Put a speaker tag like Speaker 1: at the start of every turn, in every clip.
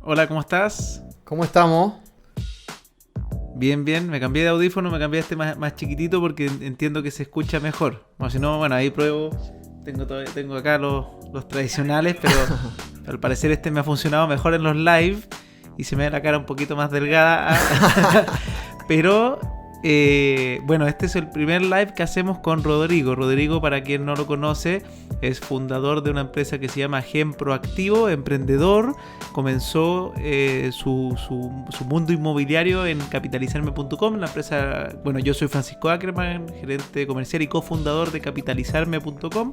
Speaker 1: Hola, ¿cómo estás?
Speaker 2: ¿Cómo estamos?
Speaker 1: Bien, bien. Me cambié de audífono, me cambié a este más chiquitito porque entiendo que se escucha mejor. O si no, bueno, ahí pruebo. Tengo acá los tradicionales, pero al parecer este me ha funcionado mejor en los live y se me ve la cara un poquito más delgada. Pero, bueno, este es el primer live que hacemos con Rodrigo. Rodrigo, para quien no lo conoce, es fundador de una empresa que se llama Gen Proactivo, emprendedor. Comenzó su mundo inmobiliario en capitalizarme.com, la empresa. Bueno, yo soy Francisco Ackerman, gerente comercial y cofundador de capitalizarme.com.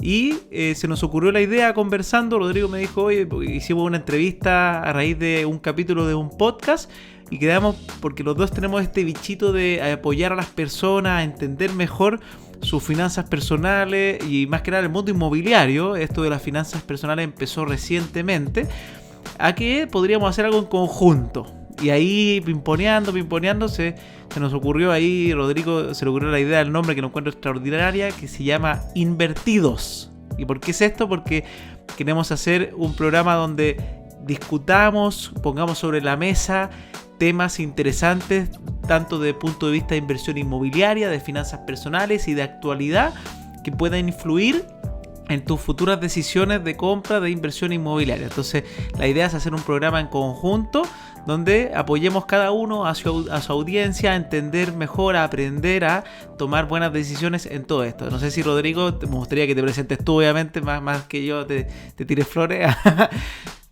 Speaker 1: Y se nos ocurrió la idea conversando. Rodrigo me dijo, oye, hicimos una entrevista a raíz de un capítulo de un podcast y quedamos porque los dos tenemos este bichito de apoyar a las personas a entender mejor sus finanzas personales y más que nada el mundo inmobiliario. Esto de las finanzas personales empezó recientemente, a que podríamos hacer algo en conjunto. Y ahí pimponeando se nos ocurrió ahí, Rodrigo se le ocurrió la idea del nombre que lo encuentro extraordinaria, que se llama Invertidos. ¿Y por qué es esto? Porque queremos hacer un programa donde discutamos, pongamos sobre la mesa temas interesantes, tanto desde el punto de vista de inversión inmobiliaria, de finanzas personales y de actualidad, que puedan influir en tus futuras decisiones de compra de inversión inmobiliaria. Entonces, la idea es hacer un programa en conjunto donde apoyemos cada uno a su audiencia a entender mejor, a aprender a tomar buenas decisiones en todo esto. No sé si, Rodrigo, me gustaría que te presentes tú, obviamente, más que yo te tire flores.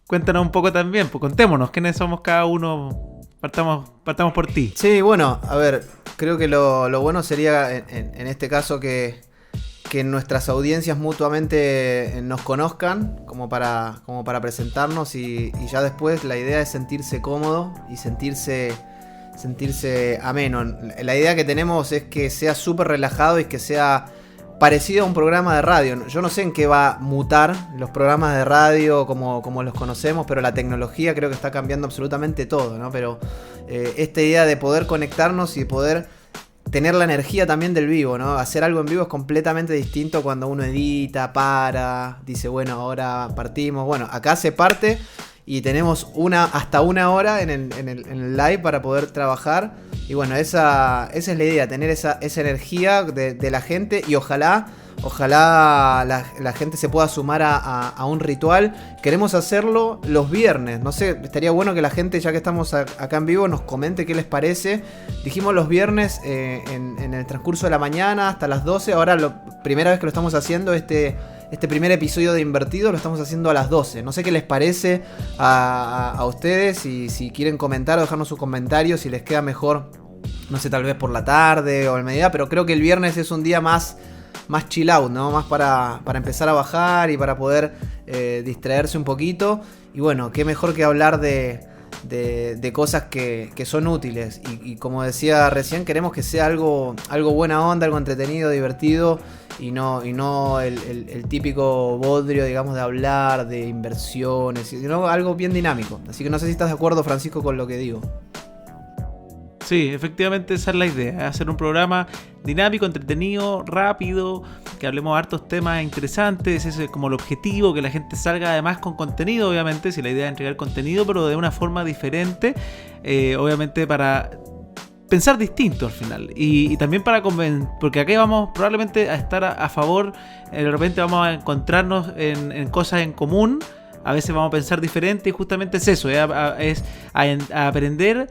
Speaker 1: Cuéntanos un poco también, pues contémonos quiénes somos cada uno. Partamos por ti.
Speaker 2: Sí, bueno, a ver, creo que lo bueno sería en este caso que nuestras audiencias mutuamente nos conozcan como para presentarnos y ya después la idea es sentirse cómodo y sentirse ameno. La idea que tenemos es que sea súper relajado y que sea parecido a un programa de radio. Yo no sé en qué va a mutar los programas de radio como los conocemos, pero la tecnología creo que está cambiando absolutamente todo, ¿no? Pero esta idea de poder conectarnos y poder tener la energía también del vivo, ¿no? Hacer algo en vivo es completamente distinto cuando uno edita, dice, bueno, ahora partimos. Bueno, acá se parte y tenemos hasta una hora en el live para poder trabajar. Y bueno, esa es la idea, tener esa energía de la gente y ojalá la gente se pueda sumar a un ritual. Queremos hacerlo los viernes. No sé, estaría bueno que la gente, ya que estamos acá en vivo, nos comente qué les parece. Dijimos los viernes en el transcurso de la mañana hasta las 12. Ahora, primera vez que lo estamos haciendo, este primer episodio de Invertido lo estamos haciendo a las 12. No sé qué les parece a ustedes. Si quieren comentar o dejarnos sus comentarios, si les queda mejor, no sé, tal vez por la tarde o al mediodía. Pero creo que el viernes es un día más chill out, ¿no? Más para empezar a bajar y para poder distraerse un poquito. Y bueno, qué mejor que hablar de cosas que son útiles. Y como decía recién, queremos que sea algo buena onda, algo entretenido, divertido. Y no el típico bodrio, digamos, de hablar de inversiones, sino algo bien dinámico. Así que no sé si estás de acuerdo, Francisco, con lo que digo.
Speaker 1: Sí, efectivamente esa es la idea, hacer un programa dinámico, entretenido, rápido, que hablemos hartos temas interesantes. Ese es como el objetivo, que la gente salga además con contenido, obviamente, si la idea es entregar contenido, pero de una forma diferente, obviamente para pensar distinto al final, y también para porque aquí vamos probablemente a estar a favor, de repente vamos a encontrarnos en cosas en común, a veces vamos a pensar diferente y justamente es eso, es a aprender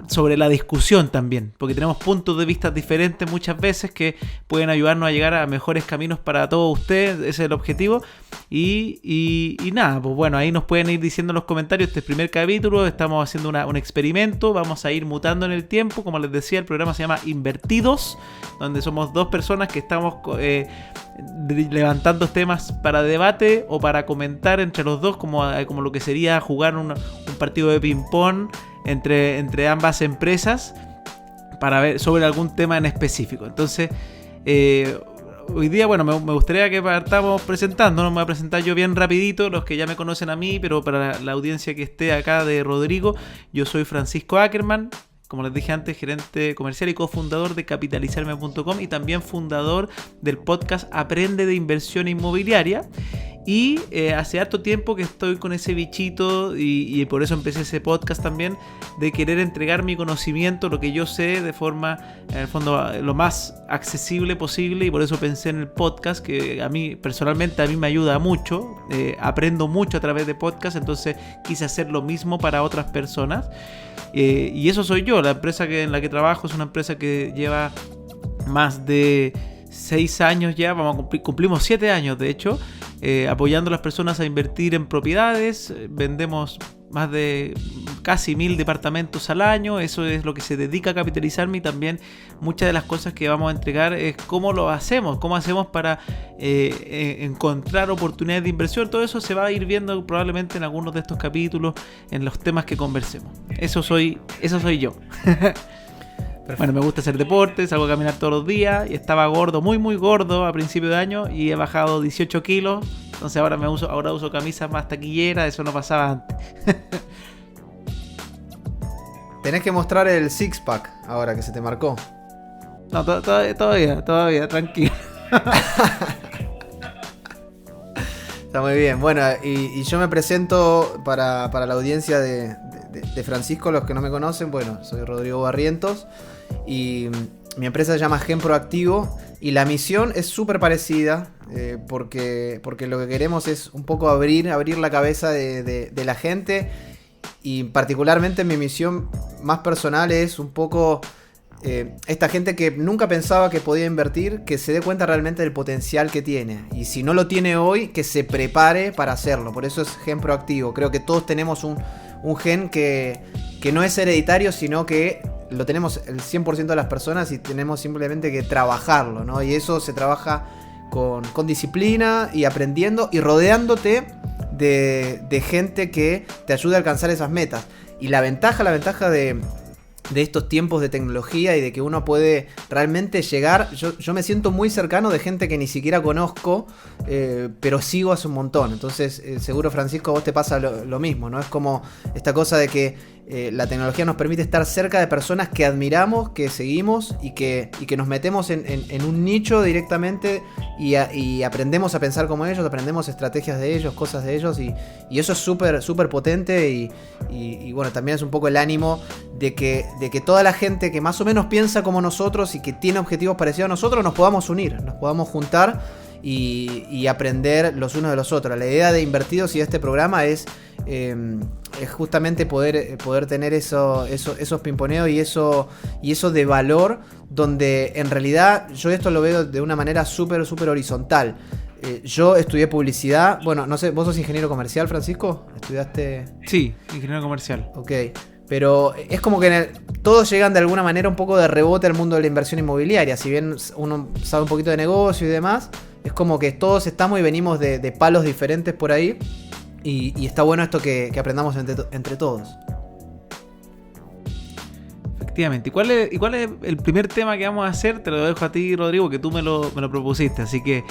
Speaker 1: sobre la discusión también, porque tenemos puntos de vista diferentes muchas veces que pueden ayudarnos a llegar a mejores caminos para todos ustedes. Ese es el objetivo. Y nada, pues bueno, ahí nos pueden ir diciendo en los comentarios. Este primer capítulo estamos haciendo un experimento, vamos a ir mutando en el tiempo. Como les decía, el programa se llama Invertidos, donde somos dos personas que estamos levantando temas para debate o para comentar entre los dos, como lo que sería jugar un partido de ping-pong entre ambas empresas para ver sobre algún tema en específico. Entonces, hoy día, bueno, me gustaría que partamos presentándonos. Me voy a presentar yo bien rapidito, los que ya me conocen a mí, pero para la audiencia que esté acá de Rodrigo, yo soy Francisco Ackerman, como les dije antes, gerente comercial y cofundador de capitalizarme.com y también fundador del podcast Aprende de Inversión Inmobiliaria. Y hace harto tiempo que estoy con ese bichito y por eso empecé ese podcast también, de querer entregar mi conocimiento, lo que yo sé, de forma, en el fondo, lo más accesible posible. Y por eso pensé en el podcast, que a mí personalmente me ayuda mucho. Aprendo mucho a través de podcast, entonces quise hacer lo mismo para otras personas. Y eso soy yo. La empresa en la que trabajo es una empresa que lleva más de 6 años ya, cumplimos 7 años de hecho, apoyando a las personas a invertir en propiedades. Vendemos más de casi 1000 departamentos al año. Eso es lo que se dedica a capitalizarme, y también muchas de las cosas que vamos a entregar es cómo lo hacemos, cómo hacemos para encontrar oportunidades de inversión. Todo eso se va a ir viendo probablemente en algunos de estos capítulos, en los temas que conversemos. Eso soy yo. Bueno, me gusta hacer deporte, salgo a caminar todos los días, y estaba gordo, muy muy gordo a principio de año, y he bajado 18 kilos. Entonces ahora uso camisas más taquilleras, eso no pasaba antes.
Speaker 2: Tenés que mostrar el six pack ahora que se te marcó.
Speaker 1: No, todavía, tranquilo.
Speaker 2: Está muy bien. Bueno, y yo me presento para la audiencia de Francisco, los que no me conocen. Bueno, soy Rodrigo Barrientos y mi empresa se llama Gen Proactivo, y la misión es súper parecida, porque lo que queremos es un poco abrir la cabeza de la gente, y particularmente mi misión más personal es un poco esta gente que nunca pensaba que podía invertir, que se dé cuenta realmente del potencial que tiene, y si no lo tiene hoy, que se prepare para hacerlo. Por eso es Gen Proactivo. Creo que todos tenemos un gen que no es hereditario, sino que lo tenemos el 100% de las personas, y tenemos simplemente que trabajarlo, ¿no? Y eso se trabaja con disciplina y aprendiendo y rodeándote de gente que te ayude a alcanzar esas metas. Y la ventaja de estos tiempos de tecnología y de que uno puede realmente llegar. Yo me siento muy cercano de gente que ni siquiera conozco, pero sigo hace un montón. Entonces, seguro, Francisco, a vos te pasa lo mismo, ¿no? Es como esta cosa de que la tecnología nos permite estar cerca de personas que admiramos, que seguimos, y que nos metemos en un nicho directamente, y aprendemos a pensar como ellos, aprendemos estrategias de ellos, cosas de ellos, y eso es súper súper potente, y bueno, también es un poco el ánimo de que toda la gente que más o menos piensa como nosotros y que tiene objetivos parecidos a nosotros, nos podamos unir, nos podamos juntar y aprender los unos de los otros. La idea de Invertidos y de este programa es justamente poder tener esos pimponeos y eso de valor, donde en realidad yo esto lo veo de una manera súper súper horizontal. Yo estudié publicidad. Bueno, no sé, ¿vos sos ingeniero comercial, Francisco? ¿Estudiaste?
Speaker 1: Sí, ingeniero comercial.
Speaker 2: Ok. Pero es como que todos llegan de alguna manera un poco de rebote al mundo de la inversión inmobiliaria. Si bien uno sabe un poquito de negocio y demás, es como que todos estamos y venimos de palos diferentes por ahí. Y está bueno esto que aprendamos entre todos.
Speaker 1: Efectivamente. ¿Y cuál es el primer tema que vamos a hacer? Te lo dejo a ti, Rodrigo, que tú me lo propusiste. Así que...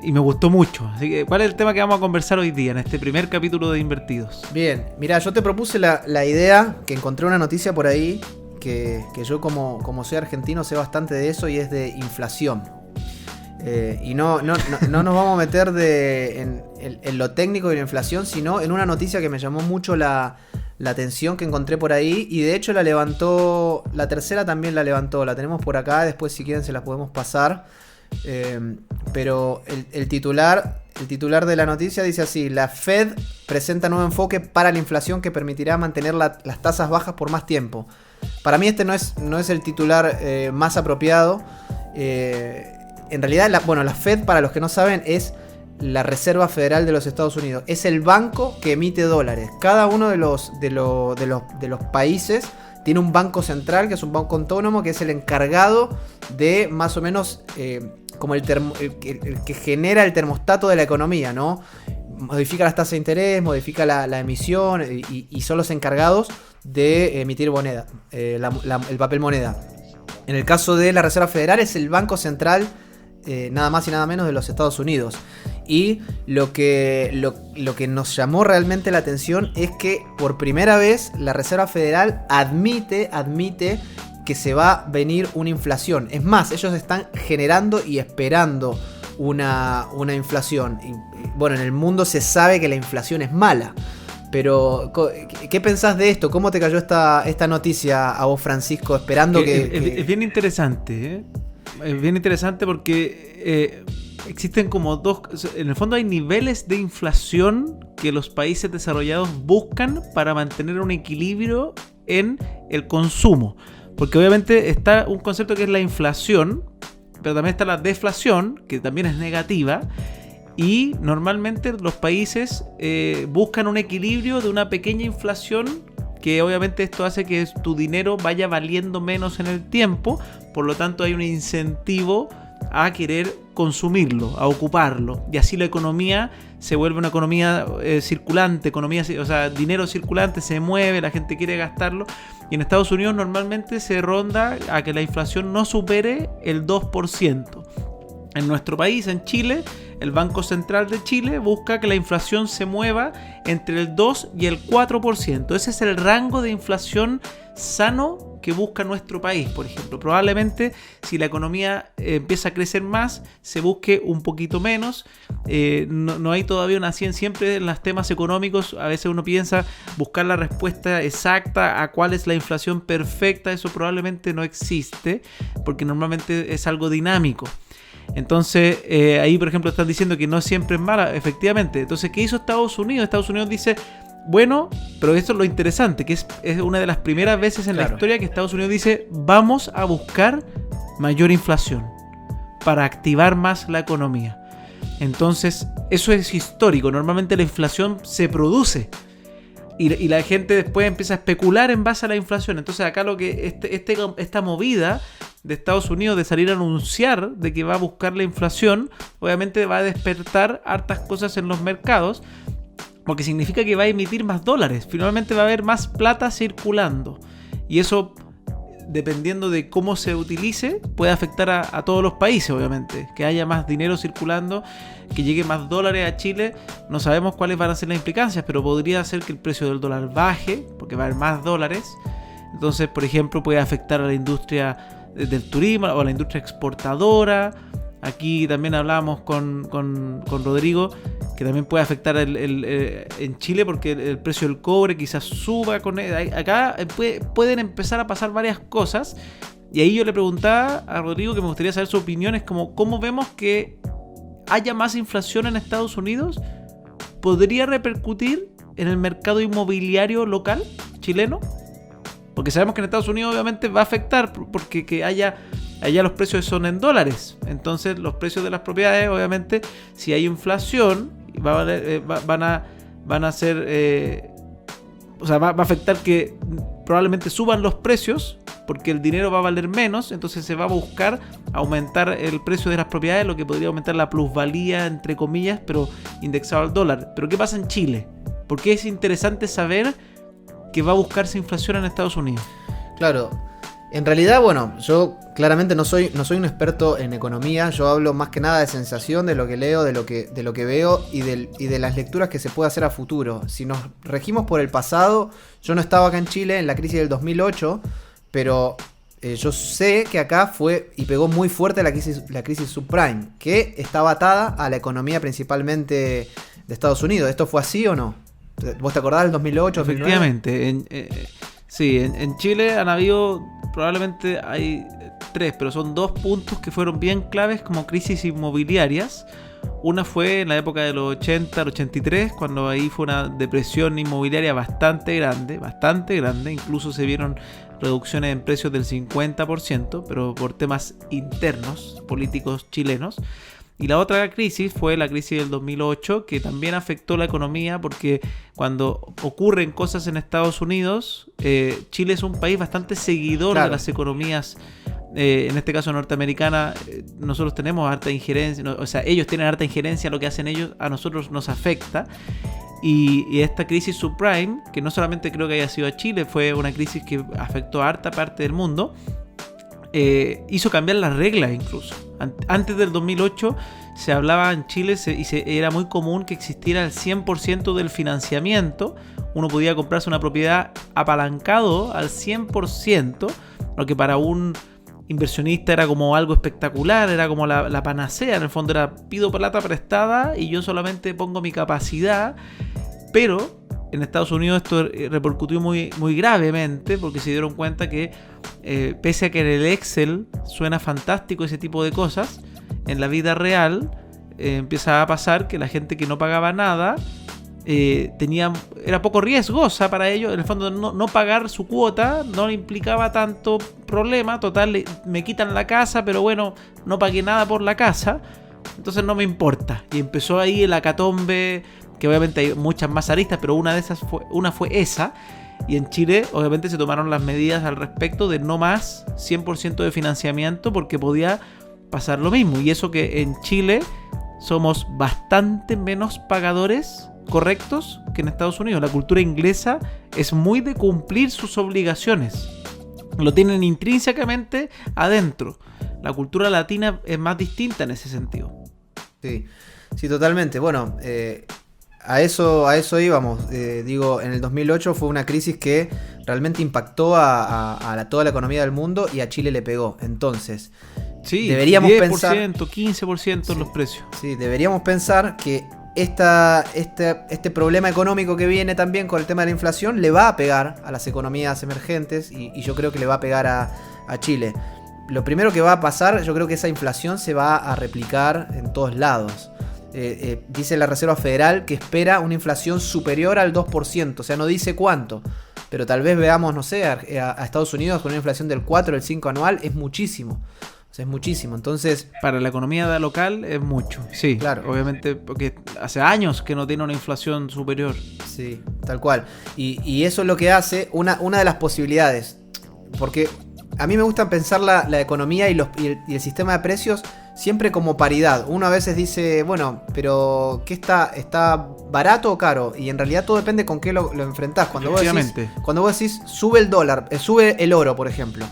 Speaker 1: Y me gustó mucho. Así que, ¿cuál es el tema que vamos a conversar hoy día en este primer capítulo de Invertidos?
Speaker 2: Bien, mira, yo te propuse la idea, que encontré una noticia por ahí, que yo como soy argentino sé bastante de eso, y es de inflación. Y no nos vamos a meter en lo técnico de la inflación, sino en una noticia que me llamó mucho la atención, que encontré por ahí, y de hecho la levantó, la tercera también la levantó, la tenemos por acá, después si quieren se las podemos pasar. Pero el titular de la noticia dice así: la Fed presenta nuevo enfoque para la inflación que permitirá mantener las tasas bajas por más tiempo. Para mí este no es el titular más apropiado. En realidad la Fed, para los que no saben, es la Reserva Federal de los Estados Unidos. Es el banco que emite dólares. Cada uno de los países tiene un banco central, que es un banco autónomo, que es el encargado de más o menos como el que genera el termostato de la economía, ¿no? Modifica las tasas de interés, modifica la emisión, y son los encargados de emitir moneda, el papel moneda. En el caso de la Reserva Federal es el Banco Central, nada más y nada menos, de los Estados Unidos. Y lo que nos llamó realmente la atención es que por primera vez la Reserva Federal admite que se va a venir una inflación. Es más, ellos están generando y esperando una inflación. Y bueno, en el mundo se sabe que la inflación es mala. Pero, ¿qué pensás de esto? ¿Cómo te cayó esta noticia a vos, Francisco? Esperando
Speaker 1: Es bien interesante, ¿eh? Es bien interesante porque existen como dos... En el fondo hay niveles de inflación que los países desarrollados buscan para mantener un equilibrio en el consumo. Porque obviamente está un concepto que es la inflación, pero también está la deflación, que también es negativa. Y normalmente los países buscan un equilibrio de una pequeña inflación, que obviamente esto hace que tu dinero vaya valiendo menos en el tiempo, por lo tanto hay un incentivo a querer consumirlo, a ocuparlo, y así la economía se vuelve una economía circulante, o sea, dinero circulante, se mueve, la gente quiere gastarlo, y en Estados Unidos normalmente se ronda a que la inflación no supere el 2%. En nuestro país, en Chile, el Banco Central de Chile busca que la inflación se mueva entre el 2 y el 4%. Ese es el rango de inflación sano que busca nuestro país, por ejemplo. Probablemente si la economía empieza a crecer más, se busque un poquito menos. No hay todavía una ciencia. Siempre en los temas económicos a veces uno piensa buscar la respuesta exacta a cuál es la inflación perfecta. Eso probablemente no existe, porque normalmente es algo dinámico. Entonces, ahí por ejemplo están diciendo que no siempre es mala, efectivamente. Entonces, ¿qué hizo Estados Unidos? Estados Unidos dice, bueno, pero esto es lo interesante, que es una de las primeras veces en la historia que Estados Unidos dice, vamos a buscar mayor inflación para activar más la economía. Entonces, eso es histórico. Normalmente la inflación se produce y la gente después empieza a especular en base a la inflación. Entonces acá lo que esta movida de Estados Unidos de salir a anunciar de que va a buscar la inflación, obviamente va a despertar hartas cosas en los mercados, porque significa que va a emitir más dólares. Finalmente va a haber más plata circulando. Y eso, dependiendo de cómo se utilice, puede afectar a todos los países, obviamente. Que haya más dinero circulando, que llegue más dólares a Chile. No sabemos cuáles van a ser las implicancias, pero podría ser que el precio del dólar baje, porque va a haber más dólares. Entonces, por ejemplo, puede afectar a la industria del turismo o a la industria exportadora. Aquí también hablábamos con Rodrigo, que también puede afectar en Chile, porque el precio del cobre quizás suba. Acá pueden empezar a pasar varias cosas. Y ahí yo le preguntaba a Rodrigo, que me gustaría saber su opinión, es como, ¿cómo vemos que haya más inflación en Estados Unidos? ¿Podría repercutir en el mercado inmobiliario local chileno? Porque sabemos que en Estados Unidos obviamente va a afectar, porque allá los precios son en dólares. Entonces los precios de las propiedades, obviamente, si hay inflación, van a ser... va a afectar que probablemente suban los precios, porque el dinero va a valer menos. Entonces se va a buscar aumentar el precio de las propiedades, lo que podría aumentar la plusvalía, entre comillas, pero indexado al dólar. Pero ¿qué pasa en Chile? ¿Por qué es interesante saber que va a buscarse inflación en Estados Unidos? Claro, en realidad, bueno, yo claramente no soy un experto en economía. Yo hablo más que nada de sensación, de lo que leo, de lo que veo y de las lecturas que se puede hacer a futuro. Si nos regimos por el pasado, yo no estaba acá en Chile en la crisis del 2008, pero yo sé que acá fue y pegó muy fuerte la crisis subprime, que estaba atada a la economía principalmente de Estados Unidos. ¿Esto fue así o no? ¿Vos te acordás del 2008, 2009? Efectivamente. Sí, en Chile han habido, probablemente hay 3, pero son 2 puntos que fueron bien claves como crisis inmobiliarias. Una fue en la época de los 80 al 83, cuando ahí fue una depresión inmobiliaria bastante grande, incluso se vieron reducciones en precios del 50%, pero por temas internos, políticos chilenos. Y la otra crisis fue la crisis del 2008, que también afectó la economía, porque cuando ocurren cosas en Estados Unidos, Chile es un país bastante seguidor de las economías, en este caso norteamericana. Nosotros tenemos harta injerencia, o sea, ellos tienen harta injerencia en lo que hacen ellos, a nosotros nos afecta. Y esta crisis subprime, que no solamente creo que haya sido a Chile, fue una crisis que afectó a harta parte del mundo, hizo cambiar las reglas incluso. Antes del 2008 se hablaba en Chile era muy común que existiera el 100% del financiamiento. Uno podía comprarse una propiedad apalancado al 100%, lo que para un inversionista era como algo espectacular, era como la panacea, en el fondo era pido plata prestada y yo solamente pongo mi capacidad, pero en Estados Unidos esto repercutió muy, muy gravemente porque se dieron cuenta que pese a que en el Excel suena fantástico ese tipo de cosas, en la vida real empieza a pasar que la gente que no pagaba nada era poco riesgosa para ellos. En el fondo no pagar su cuota no le implicaba tanto problema. Total, me quitan la casa, pero bueno, no pagué nada por la casa, entonces no me importa. Y empezó ahí el hecatombe, que obviamente hay muchas más aristas, pero una fue esa. Y en Chile obviamente se tomaron las medidas al respecto de no más 100% de financiamiento porque podía pasar lo mismo. Y eso que en Chile somos bastante menos pagadores correctos que en Estados Unidos. La cultura inglesa es muy de cumplir sus obligaciones. Lo tienen intrínsecamente adentro. La cultura latina es más distinta en ese sentido.
Speaker 2: Sí, sí, totalmente. Bueno, a eso íbamos. Digo, en el 2008 fue una crisis que realmente impactó a toda la economía del mundo y a Chile le pegó. Entonces,
Speaker 1: sí,
Speaker 2: deberíamos
Speaker 1: 10%,
Speaker 2: pensar...
Speaker 1: 15% en los precios.
Speaker 2: Sí, deberíamos pensar que este problema económico que viene también con el tema de la inflación le va a pegar a las economías emergentes y yo creo que le va a pegar a Chile. Lo primero que va a pasar, yo creo que esa inflación se va a replicar en todos lados. Dice la Reserva Federal que espera una inflación superior al 2%, o sea, no dice cuánto, pero tal vez veamos, no sé, a Estados Unidos con una inflación del 4 o el 5 anual, es muchísimo. O sea, es muchísimo, entonces...
Speaker 1: Para la economía local es mucho, sí,
Speaker 2: claro.
Speaker 1: Obviamente, porque hace años que no tiene una inflación superior.
Speaker 2: Sí, tal cual. Y eso es lo que hace una de las posibilidades, porque a mí me gusta pensar la economía y el sistema de precios siempre como paridad. Uno a veces dice, bueno, pero ¿qué está barato o caro? Y en realidad todo depende con qué lo enfrentás. Cuando vos decís, sube el dólar, sube el oro, por ejemplo.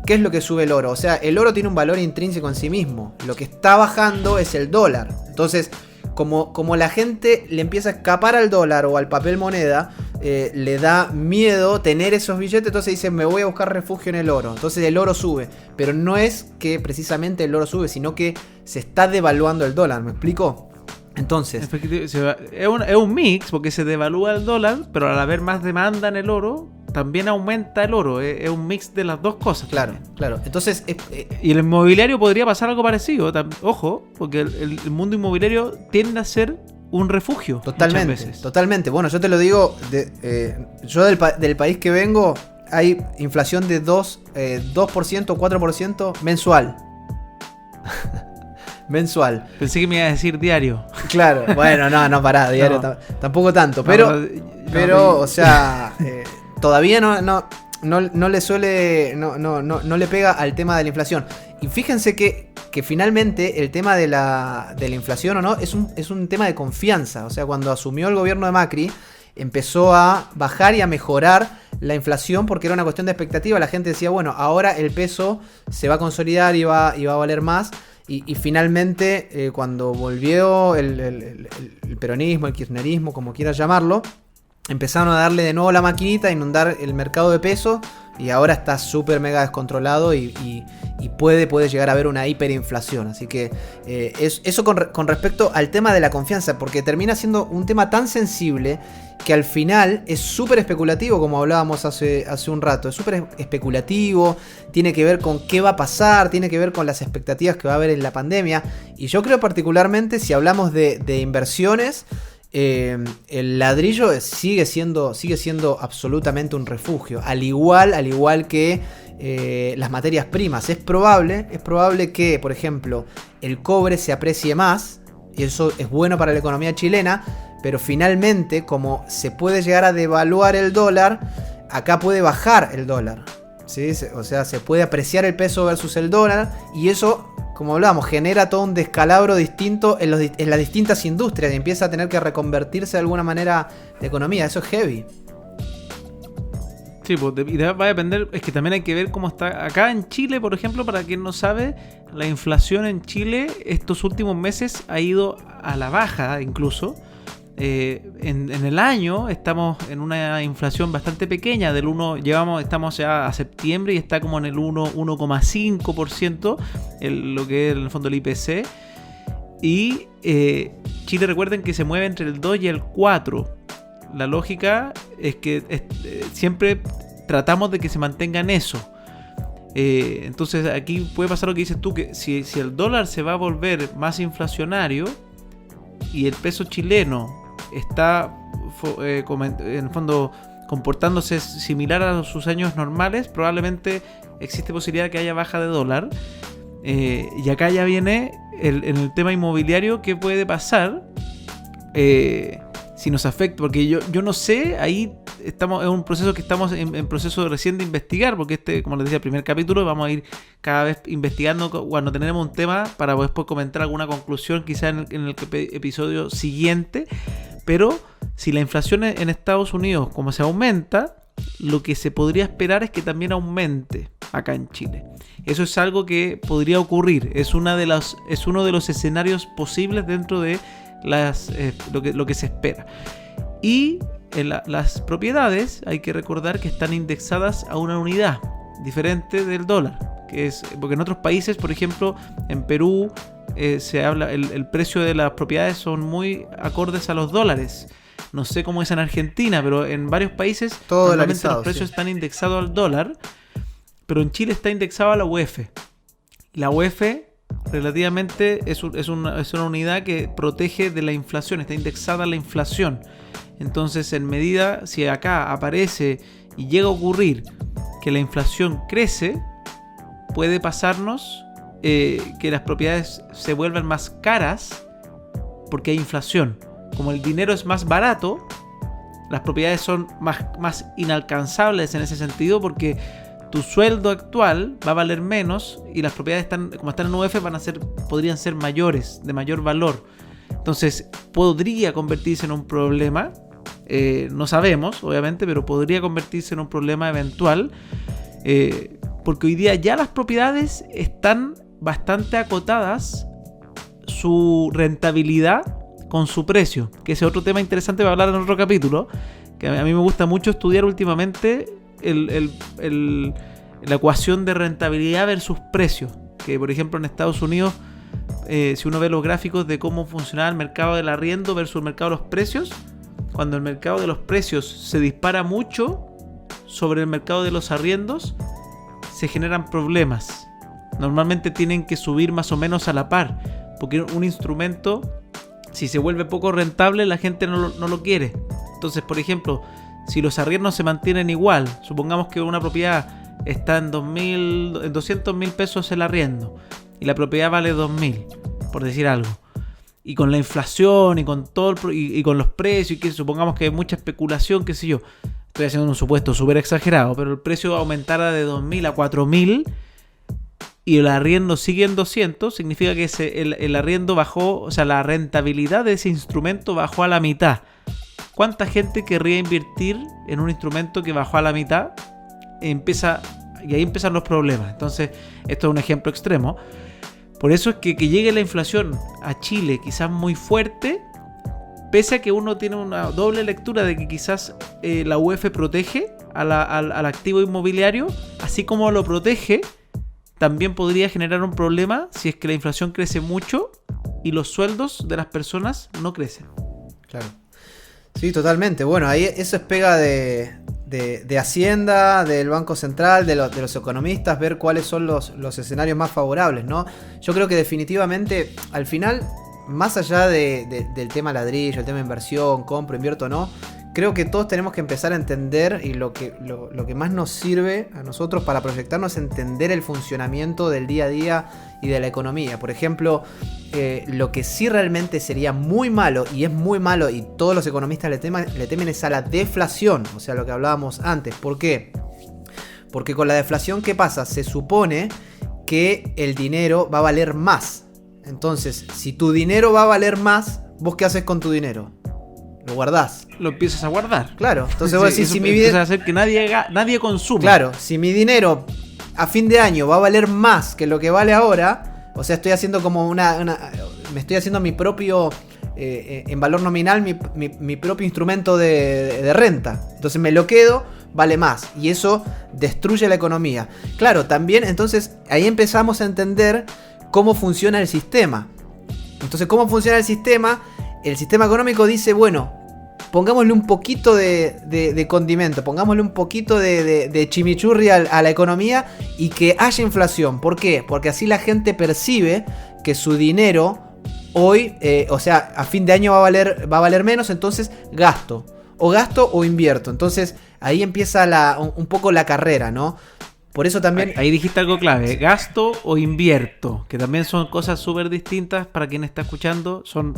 Speaker 2: ¿Qué es lo que sube el oro? O sea, el oro tiene un valor intrínseco en sí mismo. Lo que está bajando es el dólar. Entonces, como la gente le empieza a escapar al dólar o al papel moneda, le da miedo tener esos billetes, entonces dicen, me voy a buscar refugio en el oro. Entonces el oro sube. Pero no es que precisamente el oro sube, sino que se está devaluando el dólar. ¿Me explico? Entonces...
Speaker 1: Es un mix, porque se devalúa el dólar, pero al haber más demanda en el oro, también aumenta el oro. Es un mix de las dos cosas.
Speaker 2: Claro, claro. Entonces...
Speaker 1: Y el inmobiliario podría pasar algo parecido. Ojo, porque el mundo inmobiliario tiende a ser un refugio.
Speaker 2: Totalmente,
Speaker 1: muchas veces.
Speaker 2: Totalmente. Bueno, yo te lo digo, yo del país que vengo, hay inflación de 2%, 4% mensual. Mensual.
Speaker 1: Pensé que me iba a decir diario.
Speaker 2: Claro, bueno, no, pará, diario no. Tampoco tanto, pero o sea, todavía no le suele, no le pega al tema de la inflación. Y fíjense que finalmente el tema de la inflación o no es un tema de confianza. O sea, cuando asumió el gobierno de Macri, empezó a bajar y a mejorar la inflación porque era una cuestión de expectativa. La gente decía, bueno, ahora el peso se va a consolidar y va a valer más. Y finalmente, cuando volvió el peronismo, el kirchnerismo, como quieras llamarlo, empezaron a darle de nuevo la maquinita, a inundar el mercado de pesos, y ahora está súper mega descontrolado y puede llegar a haber una hiperinflación. Así que eso con respecto al tema de la confianza, porque termina siendo un tema tan sensible que al final es súper especulativo, como hablábamos hace un rato. Es súper especulativo, tiene que ver con qué va a pasar, tiene que ver con las expectativas que va a haber en la pandemia. Y yo creo particularmente, si hablamos de inversiones, el ladrillo sigue siendo absolutamente un refugio, al igual que las materias primas. Es probable que, por ejemplo, el cobre se aprecie más, y eso es bueno para la economía chilena, pero finalmente, como se puede llegar a devaluar el dólar, acá puede bajar el dólar, ¿sí? O sea, se puede apreciar el peso versus el dólar, y eso, como hablábamos, genera todo un descalabro distinto en las distintas industrias y empieza a tener que reconvertirse de alguna manera la economía. Eso es heavy.
Speaker 1: Sí, pues, y va a depender, es que también hay que ver cómo está acá en Chile, por ejemplo, para quien no sabe, la inflación en Chile estos últimos meses ha ido a la baja incluso. en el año estamos en una inflación bastante pequeña, estamos ya a septiembre y está como en el 1,5%, lo que es en el fondo el IPC. Y Chile, recuerden que se mueve entre el 2 y el 4. La lógica es que siempre tratamos de que se mantenga en eso. Entonces aquí puede pasar lo que dices tú, que si el dólar se va a volver más inflacionario y el peso chileno está en el fondo comportándose similar a sus años normales, probablemente existe posibilidad de que haya baja de dólar. Y acá ya viene en el tema inmobiliario qué puede pasar si nos afecta, porque yo no sé, ahí estamos en un proceso que estamos en proceso recién de investigar, porque como les decía, el primer capítulo, vamos a ir cada vez investigando cuando tenemos un tema para después comentar alguna conclusión quizá en el episodio siguiente. Pero si la inflación en Estados Unidos como se aumenta, lo que se podría esperar es que también aumente acá en Chile. Eso es algo que podría ocurrir, es uno de los escenarios posibles dentro de lo que se espera. Y las propiedades hay que recordar que están indexadas a una unidad diferente del dólar, porque en otros países, por ejemplo en Perú, se habla, el precio de las propiedades son muy acordes a los dólares. No sé cómo es en Argentina, pero en varios países normalmente los precios están indexados al dólar, pero en Chile está indexado a la UF. La UF relativamente es una unidad que protege de la inflación, está indexada a la inflación. Entonces, en medida, si acá aparece y llega a ocurrir que la inflación crece, puede pasarnos que las propiedades se vuelvan más caras porque hay inflación. Como el dinero es más barato, las propiedades son más inalcanzables en ese sentido, porque tu sueldo actual va a valer menos y las propiedades como están en UF podrían ser mayores, de mayor valor. Entonces podría convertirse en un problema, no sabemos obviamente, pero podría convertirse en un problema eventual, porque hoy día ya las propiedades están bastante acotadas, su rentabilidad con su precio, que ese es otro tema interesante para hablar en otro capítulo, que a mí me gusta mucho estudiar últimamente la ecuación de rentabilidad versus precio, que por ejemplo en Estados Unidos, si uno ve los gráficos de cómo funcionaba el mercado del arriendo versus el mercado de los precios, cuando el mercado de los precios se dispara mucho sobre el mercado de los arriendos, se generan problemas. Normalmente tienen que subir más o menos a la par, porque un instrumento, si se vuelve poco rentable, la gente no lo quiere. Entonces, por ejemplo, si los arriendos se mantienen igual, supongamos que una propiedad está en 200.000 pesos el arriendo y la propiedad vale 2.000, por decir algo, y con la inflación y con todo y con los precios, y que supongamos que hay mucha especulación, qué sé yo, estoy haciendo un supuesto súper exagerado, pero el precio aumentara de 2.000 a 4.000 y el arriendo sigue en 200, significa que el arriendo bajó, o sea, la rentabilidad de ese instrumento bajó a la mitad. ¿Cuánta gente querría invertir en un instrumento que bajó a la mitad? Y ahí empiezan los problemas. Entonces, esto es un ejemplo extremo. Por eso es que llegue la inflación a Chile quizás muy fuerte, pese a que uno tiene una doble lectura de que quizás la UF protege al activo inmobiliario, así como lo protege, también podría generar un problema si es que la inflación crece mucho y los sueldos de las personas no crecen.
Speaker 2: Claro. Sí, totalmente. Bueno, ahí eso es pega de Hacienda, del Banco Central, de los economistas, ver cuáles son los escenarios más favorables, ¿no? Yo creo que definitivamente, al final, más allá del tema ladrillo, el tema inversión, compro, invierto o no, creo que todos tenemos que empezar a entender, y lo que más nos sirve a nosotros para proyectarnos es entender el funcionamiento del día a día y de la economía. Por ejemplo, lo que sí realmente sería muy malo, y es muy malo, y todos los economistas le temen es a la deflación, o sea, lo que hablábamos antes. ¿Por qué? Porque con la deflación, ¿qué pasa? Se supone que el dinero va a valer más. Entonces, si tu dinero va a valer más, ¿vos qué haces con tu dinero? Lo guardás.
Speaker 1: Lo empiezas a guardar.
Speaker 2: Claro. Entonces vos decís, si mi
Speaker 1: dinero... a hacer que nadie consuma.
Speaker 2: Claro, si mi dinero a fin de año va a valer más que lo que vale ahora, o sea, estoy haciendo como me estoy haciendo mi propio en valor nominal mi propio instrumento de renta. Entonces me lo quedo, vale más. Y eso destruye la economía. Claro, también entonces ahí empezamos a entender cómo funciona el sistema. Entonces, ¿cómo funciona el sistema? El sistema económico dice, bueno, pongámosle un poquito de condimento, pongámosle un poquito de chimichurri a la economía y que haya inflación. ¿Por qué? Porque así la gente percibe que su dinero hoy, o sea, a fin de año va a valer menos, entonces gasto o invierto. Entonces ahí empieza un poco la carrera, ¿no? Por eso también...
Speaker 1: Ahí dijiste algo clave, gasto o invierto, que también son cosas súper distintas para quien está escuchando, son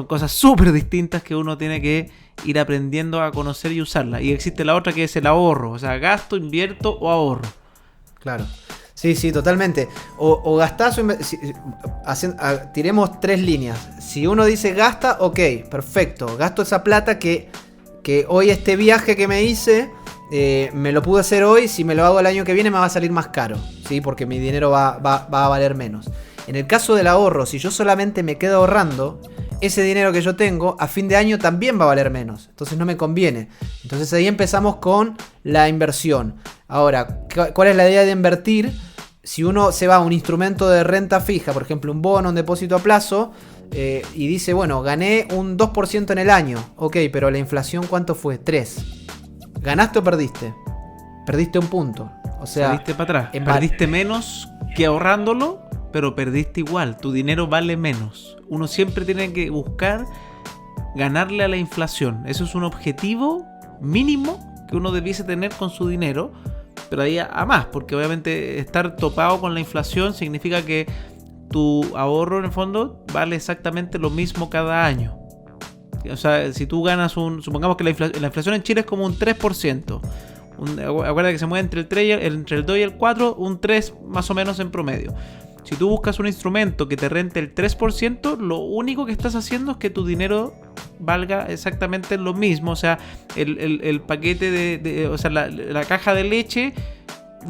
Speaker 1: cosas súper distintas que uno tiene que ir aprendiendo a conocer y usarlas. Y existe la otra que es el ahorro, o sea, gasto, invierto o ahorro.
Speaker 2: Claro. Sí, totalmente. O gastás o tiremos 3 líneas. Si uno dice gasta, ok, perfecto. Gasto esa plata que hoy este viaje que me hice, me lo pude hacer hoy. Si me lo hago el año que viene me va a salir más caro, ¿sí? Porque mi dinero va a valer menos. En el caso del ahorro, si yo solamente me quedo ahorrando, ese dinero que yo tengo a fin de año también va a valer menos. Entonces no me conviene. Entonces ahí empezamos con la inversión. Ahora, ¿cuál es la idea de invertir? Si uno se va a un instrumento de renta fija, por ejemplo un bono, un depósito a plazo, y dice, bueno, gané un 2% en el año. Ok, pero la inflación ¿cuánto fue? 3. ¿Ganaste o perdiste? Perdiste un punto. O sea,
Speaker 1: saliste para atrás. Perdiste menos que ahorrándolo, pero perdiste igual. Tu dinero vale menos. Uno siempre tiene que buscar ganarle a la inflación. Eso es un objetivo mínimo que uno debiese tener con su dinero, pero ahí a más, porque obviamente estar topado con la inflación significa que tu ahorro en el fondo vale exactamente lo mismo cada año. O sea, si tú ganas supongamos que la inflación en Chile es como un 3%. Acuérdate que se mueve entre el 2 y el 4, un 3 más o menos en promedio. Si tú buscas un instrumento que te rente el 3%, lo único que estás haciendo es que tu dinero valga exactamente lo mismo. O sea, el paquete o sea, la caja de leche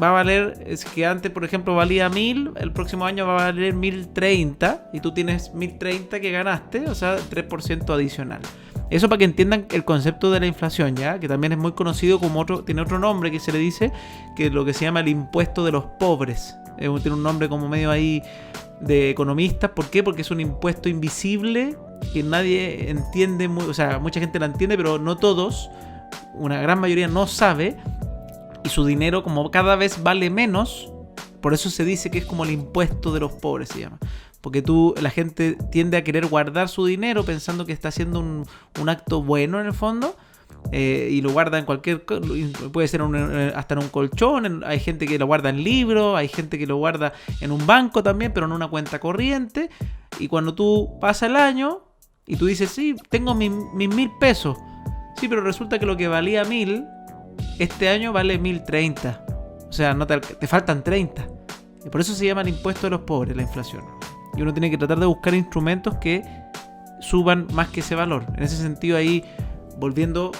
Speaker 1: va a valer, es que antes, por ejemplo, valía 1000, el próximo año va a valer 1030 y tú tienes 1030 que ganaste, o sea, 3% adicional. Eso para que entiendan el concepto de la inflación, ¿ya? Que también es muy conocido como tiene otro nombre que se le dice, que es lo que se llama el impuesto de los pobres. Tiene un nombre como medio ahí de economistas. ¿Por qué? Porque es un impuesto invisible que nadie entiende, o sea, mucha gente la entiende, pero no todos, una gran mayoría no sabe, y su dinero como cada vez vale menos, por eso se dice que es como el impuesto de los pobres, se llama. Porque la gente tiende a querer guardar su dinero pensando que está haciendo un acto bueno en el fondo, y lo guarda en cualquier, puede ser hasta en un colchón, hay gente que lo guarda en libros, hay gente que lo guarda en un banco también, pero en una cuenta corriente, y cuando tú pasa el año y tú dices, sí, tengo mis 1000 pesos, sí, pero resulta que lo que valía 1000 este año vale 1030, o sea, no te faltan 30, y por eso se llama el impuesto de los pobres, la inflación, y uno tiene que tratar de buscar instrumentos que suban más que ese valor. En ese sentido, ahí volviendo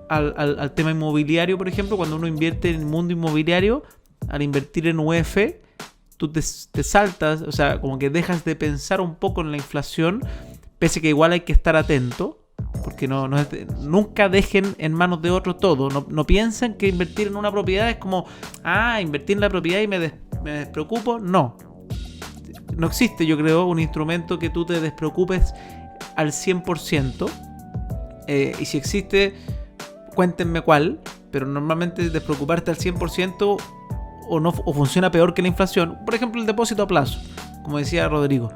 Speaker 1: al tema inmobiliario, por ejemplo, cuando uno invierte en el mundo inmobiliario, al invertir en UF, tú te saltas, o sea, como que dejas de pensar un poco en la inflación, pese que igual hay que estar atento, porque nunca dejen en manos de otro todo. No piensen que invertir en una propiedad es como, invertir en la propiedad y me despreocupo. No existe, yo creo, un instrumento que tú te despreocupes al 100%, y si existe, cuéntenme cuál, pero normalmente despreocuparte al 100% o funciona peor que la inflación. Por ejemplo, el depósito a plazo, como decía Rodrigo.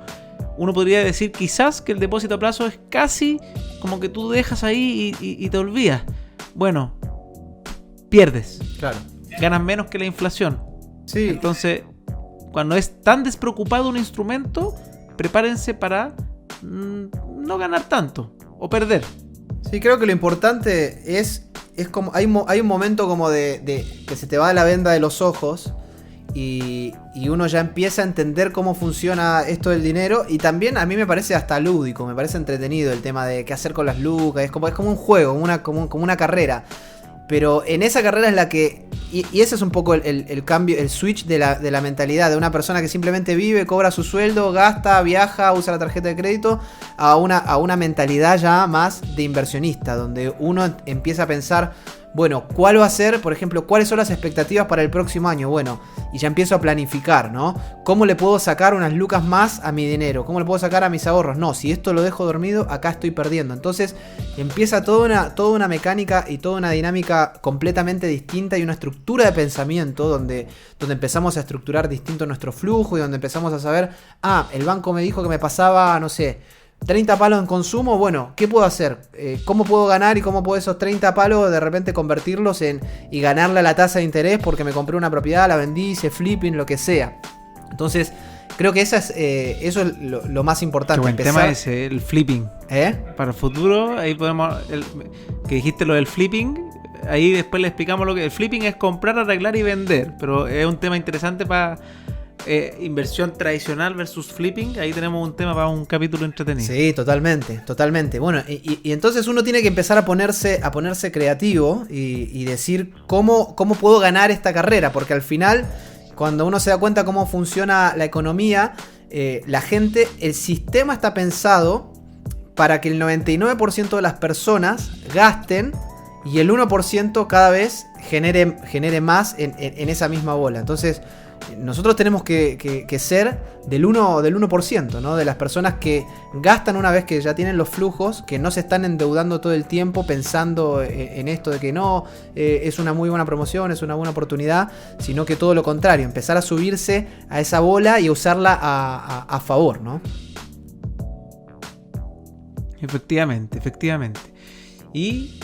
Speaker 1: Uno podría decir quizás que el depósito a plazo es casi como que tú dejas ahí y te olvidas. Bueno, pierdes.
Speaker 2: Claro.
Speaker 1: Ganas menos que la inflación.
Speaker 2: Sí.
Speaker 1: Entonces, cuando es tan despreocupado un instrumento, prepárense para no ganar tanto o perder.
Speaker 2: Sí, creo que lo importante es como hay un momento como de que se te va la venda de los ojos y uno ya empieza a entender cómo funciona esto del dinero, y también a mí me parece hasta lúdico, me parece entretenido el tema de qué hacer con las lucas, es como un juego, como una carrera. Pero en esa carrera es la que y ese es un poco el cambio, el switch de la mentalidad de una persona que simplemente vive, cobra su sueldo, gasta, viaja, usa la tarjeta de crédito, a una mentalidad ya más de inversionista, donde uno empieza a pensar, bueno, ¿cuál va a ser, por ejemplo, cuáles son las expectativas para el próximo año? Bueno, y ya empiezo a planificar, ¿no? ¿Cómo le puedo sacar unas lucas más a mi dinero? ¿Cómo le puedo sacar a mis ahorros? No, si esto lo dejo dormido, acá estoy perdiendo. Entonces empieza toda una mecánica y toda una dinámica completamente distinta y una estructura de pensamiento donde empezamos a estructurar distinto nuestro flujo y donde empezamos a saber, el banco me dijo que me pasaba, no sé, 30 palos en consumo, bueno, ¿qué puedo hacer? ¿Cómo puedo ganar y cómo puedo esos 30 palos de repente convertirlos y ganarle a la tasa de interés porque me compré una propiedad, la vendí, hice flipping, lo que sea? Entonces, creo que eso es lo más importante.
Speaker 1: Qué buen tema ese, el flipping. Para el futuro, ahí podemos... que dijiste lo del flipping, ahí después le explicamos lo que... El flipping es comprar, arreglar y vender, pero es un tema interesante para... inversión tradicional versus flipping. Ahí tenemos un tema para un capítulo entretenido.
Speaker 2: Sí, totalmente. Bueno, y entonces uno tiene que empezar a ponerse creativo y decir cómo puedo ganar esta carrera, porque al final, cuando uno se da cuenta cómo funciona la economía, la gente, el sistema está pensado para que el 99% de las personas gasten y el 1% cada vez genere más en esa misma bola. Entonces nosotros tenemos que ser del 1%, ¿no? De las personas que gastan una vez que ya tienen los flujos, que no se están endeudando todo el tiempo pensando en esto de que no, es una muy buena promoción, es una buena oportunidad, sino que todo lo contrario, empezar a subirse a esa bola y a usarla a favor, ¿no?
Speaker 1: Efectivamente. Y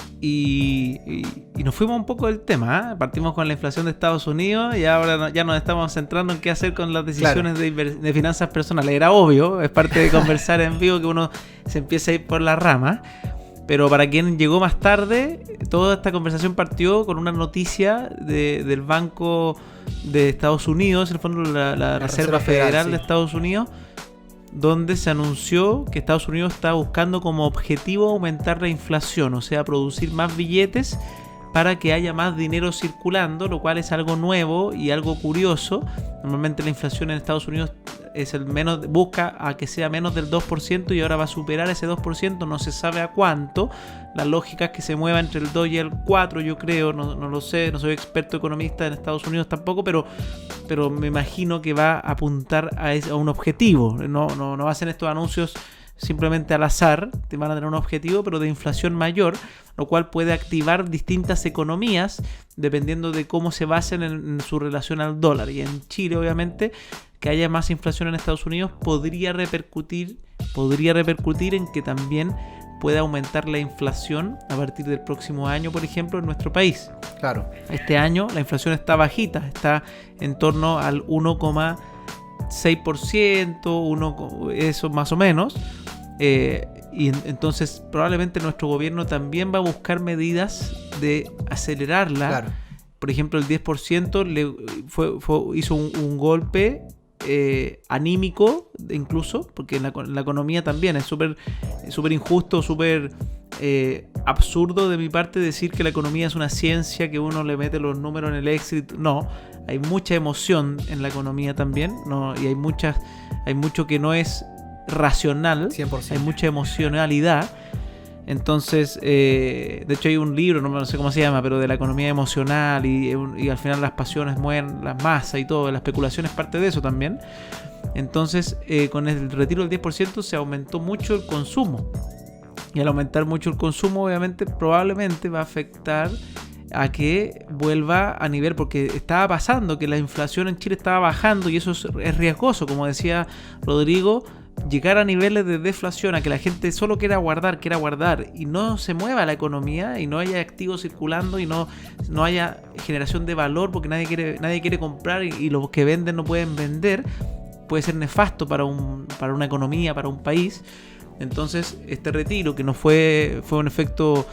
Speaker 1: nos fuimos un poco del tema, ¿eh? Partimos con la inflación de Estados Unidos y ahora ya nos estamos centrando en qué hacer con las decisiones de finanzas personales. Era obvio, es parte de conversar en vivo que uno se empieza a ir por las ramas. Pero para quien llegó más tarde, toda esta conversación partió con una noticia del Banco de Estados Unidos, el Fondo de la Reserva Federal, sí, de Estados Unidos, donde se anunció que Estados Unidos está buscando como objetivo aumentar la inflación, o sea, producir más billetes para que haya más dinero circulando, lo cual es algo nuevo y algo curioso. Normalmente la inflación en Estados Unidos busca a que sea menos del 2% y ahora va a superar ese 2%, no se sabe a cuánto. La lógica es que se mueva entre el 2 y el 4, yo creo, no lo sé, no soy experto economista en Estados Unidos tampoco, pero me imagino que va a apuntar a un objetivo. No hacen estos anuncios simplemente al azar, te van a tener un objetivo, pero de inflación mayor, lo cual puede activar distintas economías dependiendo de cómo se basen en su relación al dólar. Y en Chile, obviamente, que haya más inflación en Estados Unidos podría repercutir en que también pueda aumentar la inflación a partir del próximo año, por ejemplo, en nuestro país.
Speaker 2: Claro.
Speaker 1: Este año la inflación está bajita, está en torno al 1,6%, eso más o menos. Y entonces probablemente nuestro gobierno también va a buscar medidas de acelerarla. Claro. Por ejemplo, el 10% hizo un golpe anímico, incluso, porque en la economía también es súper injusto, súper absurdo de mi parte decir que la economía es una ciencia, que uno le mete los números en el Excel. No, hay mucha emoción en la economía también, ¿no? Y hay mucho que no es racional, 100%. Hay mucha emocionalidad. Entonces, de hecho hay un libro, no sé cómo se llama, pero de la economía emocional y al final las pasiones mueven las masas y todo, la especulación es parte de eso también. Entonces, con el retiro del 10% se aumentó mucho el consumo. Y al aumentar mucho el consumo, obviamente, probablemente va a afectar a que vuelva a nivel, porque estaba pasando que la inflación en Chile estaba bajando y eso es riesgoso, como decía Rodrigo. Llegar a niveles de deflación, a que la gente solo quiera guardar y no se mueva la economía y no haya activos circulando y no haya generación de valor porque nadie quiere comprar y los que venden no pueden vender, puede ser nefasto para una economía, para un país. Entonces este retiro, que no fue un efecto,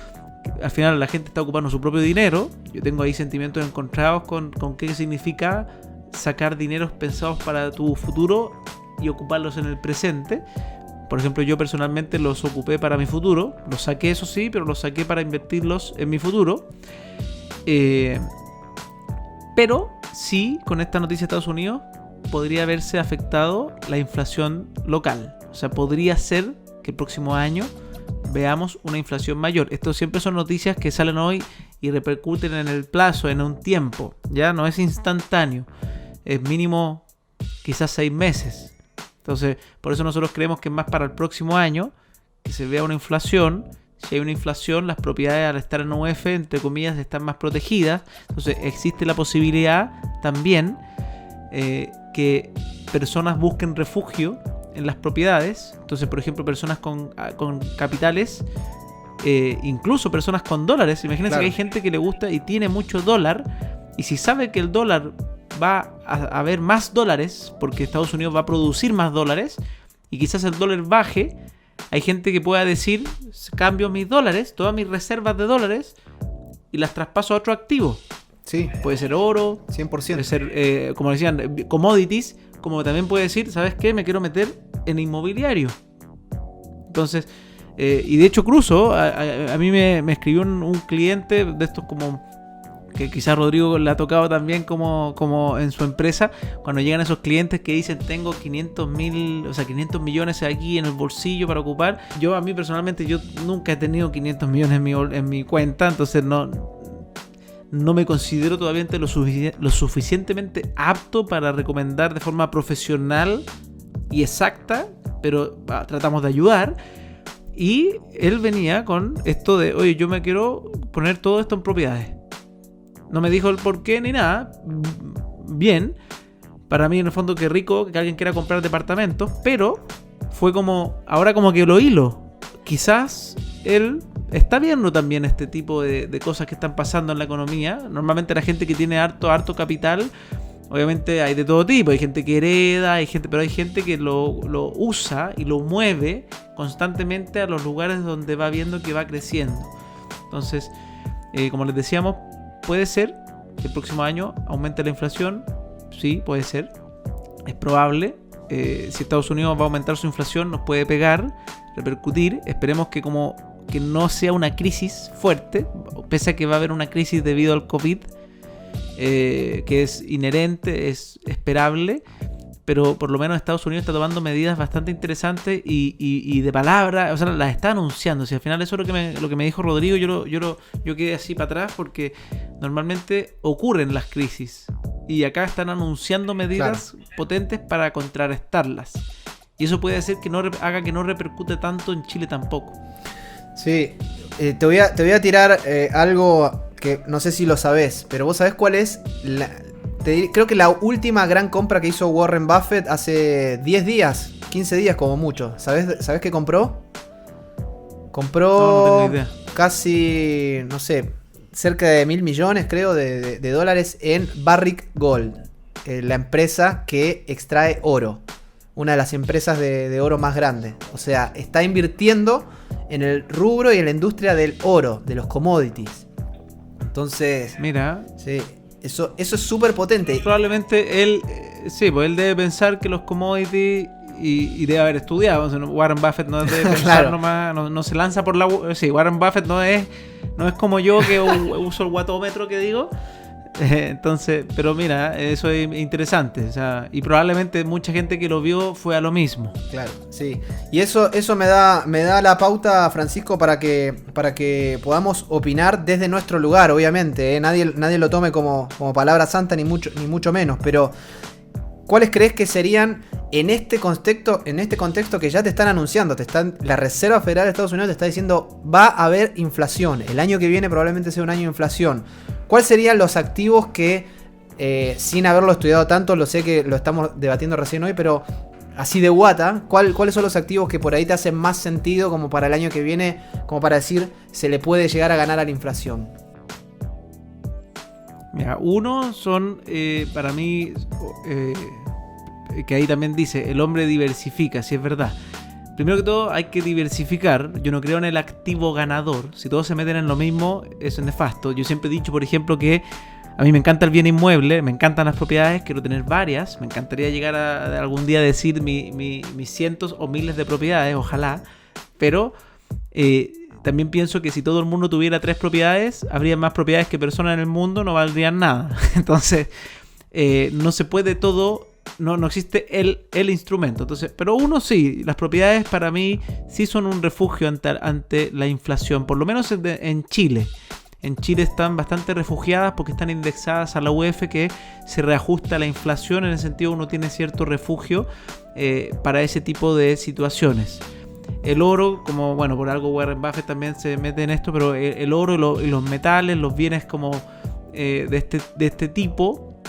Speaker 1: al final la gente está ocupando su propio dinero. Yo tengo ahí sentimientos encontrados con qué significa sacar dineros pensados para tu futuro y ocuparlos en el presente. Por ejemplo, yo personalmente los ocupé para mi futuro. Los saqué, eso sí, pero los saqué para invertirlos en mi futuro. Pero sí, con esta noticia de Estados Unidos podría haberse afectado la inflación local. O sea, podría ser que el próximo año veamos una inflación mayor. Esto siempre son noticias que salen hoy y repercuten en el plazo, en un tiempo. Ya no es instantáneo. Es mínimo quizás 6 meses. Entonces, por eso nosotros creemos que es más para el próximo año que se vea una inflación. Si hay una inflación, las propiedades al estar en UF, entre comillas, están más protegidas. Entonces existe la posibilidad también que personas busquen refugio en las propiedades. Entonces, por ejemplo, personas con capitales, incluso personas con dólares. Imagínense que hay gente que le gusta y tiene mucho dólar. Y si sabe que el dólar va a haber más dólares, porque Estados Unidos va a producir más dólares, y quizás el dólar baje, hay gente que pueda decir, cambio mis dólares, todas mis reservas de dólares, y las traspaso a otro activo.
Speaker 2: Sí.
Speaker 1: Puede ser oro,
Speaker 2: 100%.
Speaker 1: puede ser, como decían, commodities, como también puede decir, ¿sabes qué? Me quiero meter en inmobiliario. Entonces, y de hecho cruzo, a mí me escribió un cliente de estos como que quizás Rodrigo le ha tocado también como en su empresa, cuando llegan esos clientes que dicen tengo 500 millones aquí en el bolsillo para ocupar. A mí personalmente, yo nunca he tenido 500 millones en mi cuenta, entonces no me considero todavía lo suficientemente apto para recomendar de forma profesional y exacta, pero tratamos de ayudar. Y él venía con esto de, oye, yo me quiero poner todo esto en propiedades. No me dijo el por qué ni nada. Bien. Para mí, en el fondo, qué rico que alguien quiera comprar departamentos. Pero fue como... Ahora como que lo hilo. Quizás él está viendo también este tipo de cosas que están pasando en la economía. Normalmente la gente que tiene harto capital, obviamente hay de todo tipo. Hay gente que hereda, pero hay gente que lo usa y lo mueve constantemente a los lugares donde va viendo que va creciendo. Entonces, como les decíamos, puede ser que el próximo año aumente la inflación. Sí, puede ser. Es probable. Si Estados Unidos va a aumentar su inflación, nos puede pegar, repercutir. Esperemos que no sea una crisis fuerte, pese a que va a haber una crisis debido al COVID, que es inherente, es esperable. Pero por lo menos Estados Unidos está tomando medidas bastante interesantes y de palabra, o sea, las está anunciando. Si al final eso es lo que me dijo Rodrigo, yo quedé así para atrás, porque normalmente ocurren las crisis y acá están anunciando medidas potentes para contrarrestarlas. Y eso puede hacer que haga que no repercute tanto en Chile tampoco.
Speaker 2: Sí, te voy a tirar algo que no sé si lo sabés, pero vos sabés cuál es creo que la última gran compra que hizo Warren Buffett hace 10 días, 15 días como mucho. ¿Sabés qué compró? Compró
Speaker 1: no tengo idea.
Speaker 2: Casi, no sé, cerca de 1.000 millones, creo, de dólares en Barrick Gold, la empresa que extrae oro. Una de las empresas de oro más grandes. O sea, está invirtiendo en el rubro y en la industria del oro, de los commodities. Entonces,
Speaker 1: mira,
Speaker 2: sí. Eso es súper potente.
Speaker 1: Probablemente él debe pensar que los commodities y debe haber estudiado. O sea, Warren Buffett no debe pensar nomás, no se lanza por la... Sí, Warren Buffett no es como yo que uso el watómetro que digo. Entonces, pero mira, eso es interesante. O sea, y probablemente mucha gente que lo vio fue a lo mismo.
Speaker 2: Claro, sí. Y eso me da la pauta, Francisco, para que podamos opinar desde nuestro lugar, obviamente. Nadie lo tome como palabra santa, ni mucho menos. Pero, ¿cuáles crees que serían en este contexto que ya te están anunciando? La Reserva Federal de Estados Unidos te está diciendo, va a haber inflación. El año que viene probablemente sea un año de inflación. ¿Cuáles serían los activos que, sin haberlo estudiado tanto, lo sé que lo estamos debatiendo recién hoy, pero así de guata, ¿cuáles son los activos que por ahí te hacen más sentido como para el año que viene, como para decir, se le puede llegar a ganar a la inflación?
Speaker 1: Mira, uno son, para mí, que ahí también dice, el hombre diversifica, si es verdad. Primero que todo hay que diversificar. Yo no creo en el activo ganador. Si todos se meten en lo mismo, eso es nefasto. Yo siempre he dicho, por ejemplo, que a mí me encanta el bien inmueble, me encantan las propiedades, quiero tener varias. Me encantaría llegar a algún día decir mis cientos o miles de propiedades, ojalá. Pero también pienso que si todo el mundo tuviera 3 propiedades, habría más propiedades que personas en el mundo, no valdrían nada. Entonces, no se puede todo, no existe el instrumento. Entonces, pero uno sí, las propiedades para mí sí son un refugio ante la inflación, por lo menos en Chile. En Chile están bastante refugiadas porque están indexadas a la UEF, que se reajusta a la inflación. En ese sentido uno tiene cierto refugio para ese tipo de situaciones. El oro, como bueno, por algo Warren Buffett también se mete en esto, pero el oro y los metales, los bienes como de este tipo,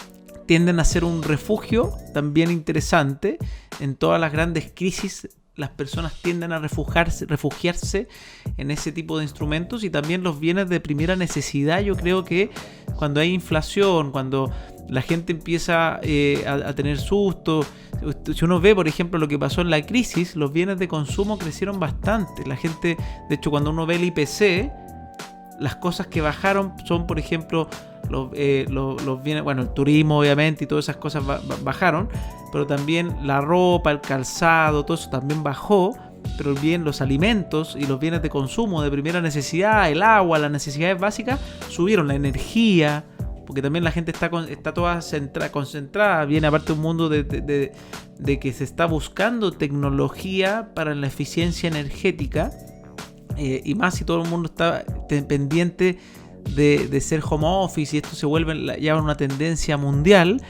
Speaker 1: tienden a ser un refugio también interesante. En todas las grandes crisis las personas tienden a refugiarse en ese tipo de instrumentos, y también los bienes de primera necesidad. Yo creo que cuando hay inflación, cuando la gente empieza a tener susto, si uno ve por ejemplo lo que pasó en la crisis, los bienes de consumo crecieron bastante. La gente, de hecho, cuando uno ve el IPC, las cosas que bajaron son, por ejemplo, los bienes, bueno, el turismo obviamente y todas esas cosas bajaron, pero también la ropa, el calzado, todo eso también bajó. Pero bien, los alimentos y los bienes de consumo de primera necesidad, el agua, las necesidades básicas, subieron. La energía, porque también la gente está toda concentrada. Viene aparte un mundo de que se está buscando tecnología para la eficiencia energética, y más si todo el mundo está pendiente de ser home office, y esto se vuelve ya una tendencia mundial.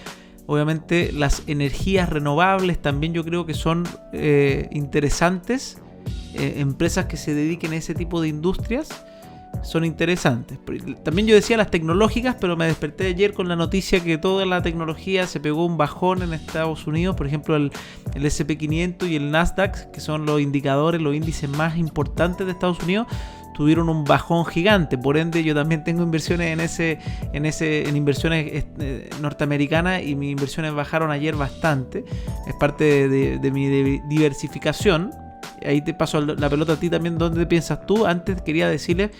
Speaker 1: Obviamente las energías renovables también yo creo que son interesantes. Empresas que se dediquen a ese tipo de industrias son interesantes. También yo decía las tecnológicas, pero me desperté ayer con la noticia que toda la tecnología se pegó un bajón en Estados Unidos. Por ejemplo, el S&P 500 y el Nasdaq, que son los indicadores, los índices más importantes de Estados Unidos, tuvieron un bajón gigante. Por ende, yo también tengo inversiones en inversiones norteamericanas, y mis inversiones bajaron ayer bastante. Es parte de mi diversificación. Ahí te paso la pelota a ti también. ¿Dónde piensas tú? Antes quería decirles,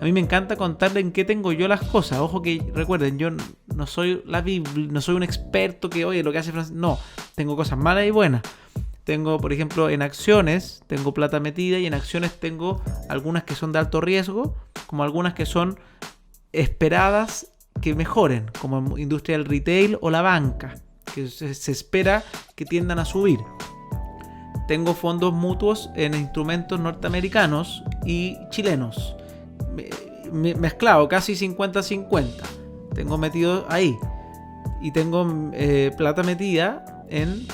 Speaker 1: a mí me encanta contarle en qué tengo yo las cosas. Ojo que recuerden, yo no soy la Biblia, no soy un experto que, oye, lo que hace Francis. No, tengo cosas malas y buenas. Tengo, por ejemplo, en acciones, tengo plata metida, y en acciones tengo algunas que son de alto riesgo, como algunas que son esperadas que mejoren, como industria del retail o la banca, que se espera que tiendan a subir. Tengo fondos mutuos en instrumentos norteamericanos y chilenos, mezclado, casi 50-50. Tengo metido ahí. Y tengo plata metida en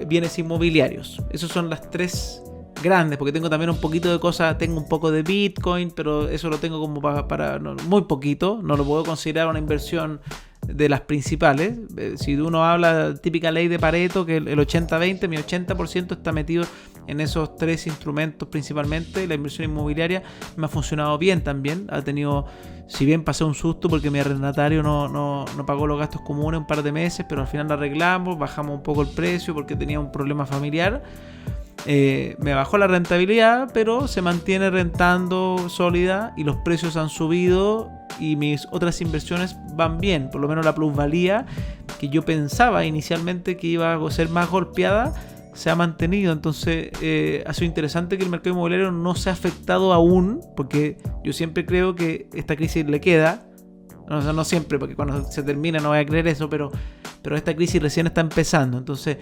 Speaker 1: bienes inmobiliarios. Esas son las 3 grandes, porque tengo también un poquito de cosas. Tengo un poco de Bitcoin, pero eso lo tengo como para muy poquito. No lo puedo considerar una inversión de las principales. Si uno habla típica ley de Pareto, que el 80-20, mi 80% está metido en esos 3 instrumentos principalmente. La inversión inmobiliaria me ha funcionado bien también. Ha tenido, si bien pasé un susto porque mi arrendatario no pagó los gastos comunes un par de meses, pero al final lo arreglamos, bajamos un poco el precio porque tenía un problema familiar. Me bajó la rentabilidad, pero se mantiene rentando sólida, y los precios han subido, y mis otras inversiones van bien. Por lo menos la plusvalía, que yo pensaba inicialmente que iba a ser más golpeada, se ha mantenido. Entonces ha sido interesante que el mercado inmobiliario no se ha afectado aún, porque yo siempre creo que esta crisis le queda. O sea, no siempre, porque cuando se termina no voy a creer eso, pero esta crisis recién está empezando. Entonces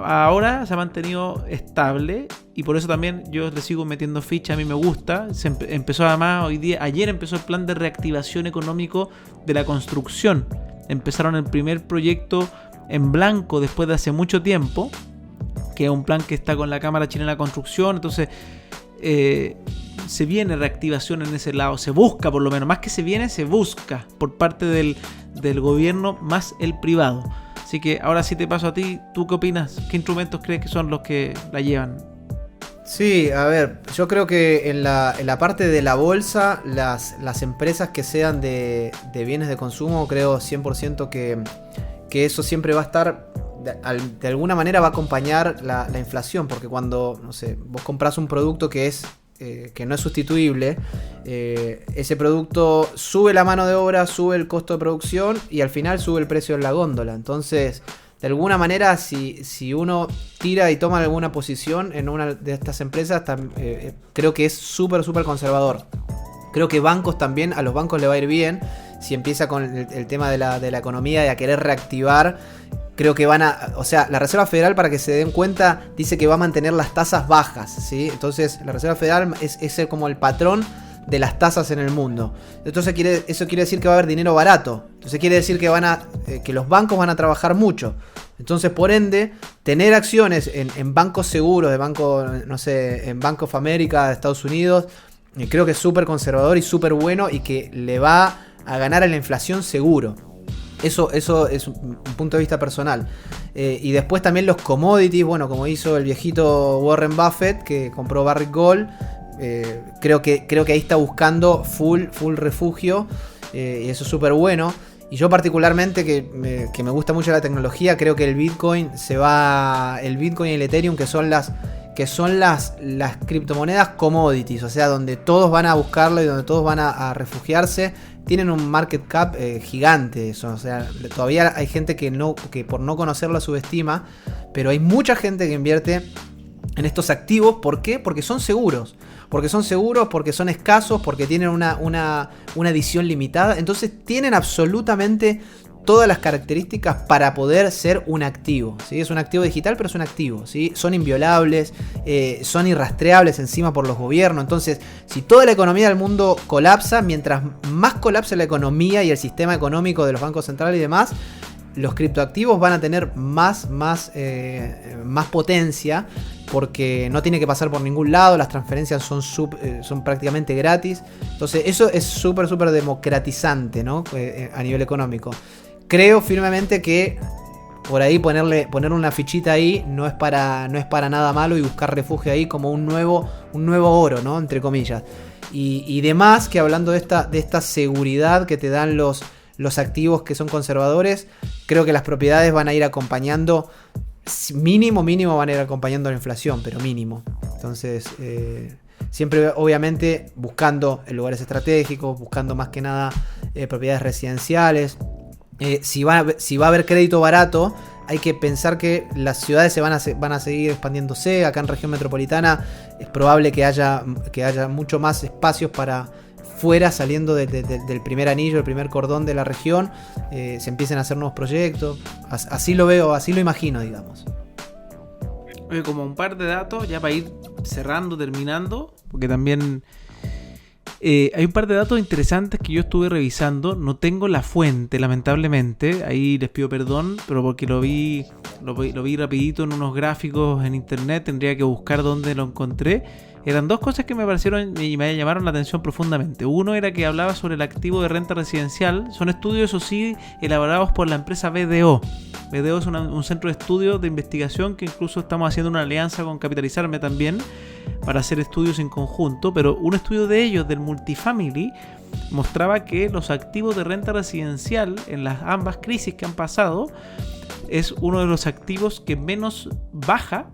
Speaker 1: ahora se ha mantenido estable, y por eso también yo le sigo metiendo ficha. A mí me gusta. Empezó además ayer empezó el plan de reactivación económico de la construcción. Empezaron el primer proyecto en blanco después de hace mucho tiempo, que es un plan que está con la Cámara Chilena de Construcción. Entonces se viene reactivación en ese lado, se busca, por lo menos, más que se viene, se busca por parte del gobierno más el privado. Así que ahora sí te paso a ti. ¿Tú qué opinas? ¿Qué instrumentos crees que son los que la llevan?
Speaker 2: Sí, a ver, yo creo que en la parte de la bolsa, las empresas que sean de bienes de consumo, creo 100% que eso siempre va a estar, de alguna manera va a acompañar la inflación, porque cuando, no sé, vos compras un producto que no es sustituible, ese producto sube la mano de obra, sube el costo de producción, y al final sube el precio en la góndola. Entonces, de alguna manera, si uno tira y toma alguna posición en una de estas empresas, creo que es súper, súper conservador. Creo que bancos también, a los bancos le va a ir bien si empieza con el tema de la economía y a querer reactivar. Creo que o sea, la Reserva Federal, para que se den cuenta, dice que va a mantener las tasas bajas, ¿sí? Entonces, la Reserva Federal es como el patrón de las tasas en el mundo. Entonces, eso quiere decir que va a haber dinero barato. Entonces, quiere decir que los bancos van a trabajar mucho. Entonces, por ende, tener acciones en bancos seguros, en Bank of America de Estados Unidos, creo que es súper conservador y súper bueno y que le va a ganar a la inflación seguro. Eso es un punto de vista personal. Y después también los commodities, bueno, como hizo el viejito Warren Buffett, que compró Barrick Gold. Creo que ahí está buscando full refugio. Y eso es súper bueno. Y yo particularmente, que me gusta mucho la tecnología, creo que el Bitcoin y el Ethereum, que son las criptomonedas commodities, o sea, donde todos van a buscarlo y donde todos van a refugiarse, tienen un market cap gigante. Eso, o sea, todavía hay gente que por no conocerlo subestima, pero hay mucha gente que invierte en estos activos. ¿Por qué? Porque son seguros. Porque son escasos, porque tienen una edición limitada. Entonces tienen absolutamente todas las características para poder ser un activo, ¿sí? Es un activo digital, pero es un activo, ¿sí? Son inviolables, son irrastreables encima por los gobiernos. Entonces, si toda la economía del mundo colapsa, mientras más colapse la economía y el sistema económico de los bancos centrales y demás, los criptoactivos van a tener más potencia, porque no tiene que pasar por ningún lado, las transferencias son prácticamente gratis. Entonces eso es súper democratizante, ¿no? A nivel económico. Creo firmemente que por ahí poner una fichita ahí no es para nada malo, y buscar refugio ahí como un nuevo oro, ¿no? Entre comillas. Y demás, que hablando de esta seguridad que te dan los activos que son conservadores, creo que las propiedades van a ir acompañando, mínimo van a ir acompañando la inflación, pero mínimo. Entonces, siempre obviamente buscando en lugares estratégicos, buscando más que nada propiedades residenciales. Si va a haber crédito barato, hay que pensar que las ciudades van a seguir expandiéndose. Acá en región metropolitana es probable que haya mucho más espacios para fuera, saliendo del primer anillo, el primer cordón de la región, se empiecen a hacer nuevos proyectos. Así lo veo, así lo imagino, digamos.
Speaker 1: Oye, como un par de datos ya para ir terminando, porque también hay un par de datos interesantes que yo estuve revisando. No tengo la fuente, lamentablemente, ahí les pido perdón, pero porque lo vi rapidito en unos gráficos en internet, tendría que buscar dónde lo encontré. Eran dos cosas que me parecieron y me llamaron la atención profundamente. Uno era que hablaba sobre el activo de renta residencial. Son estudios, eso sí, elaborados por la empresa BDO. BDO es un centro de estudios de investigación que incluso estamos haciendo una alianza con Capitalizarme también para hacer estudios en conjunto. Pero un estudio de ellos, del multifamily, mostraba que los activos de renta residencial en las ambas crisis que han pasado es uno de los activos que menos baja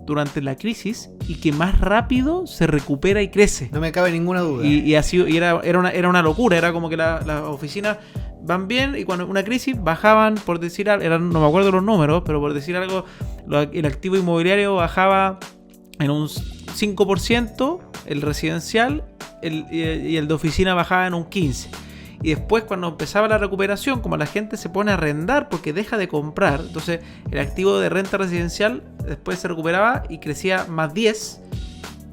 Speaker 1: durante la crisis y que más rápido se recupera y crece.
Speaker 2: No me cabe ninguna duda.
Speaker 1: Y era una locura. Era como que las oficinas van bien y cuando una crisis bajaban, por decir algo, no me acuerdo los números, pero por decir algo, el activo inmobiliario bajaba en un 5%, el residencial, y el de oficina bajaba en un 15%. Y después, cuando empezaba la recuperación, como la gente se pone a arrendar porque deja de comprar, entonces el activo de renta residencial después se recuperaba y crecía más 10%,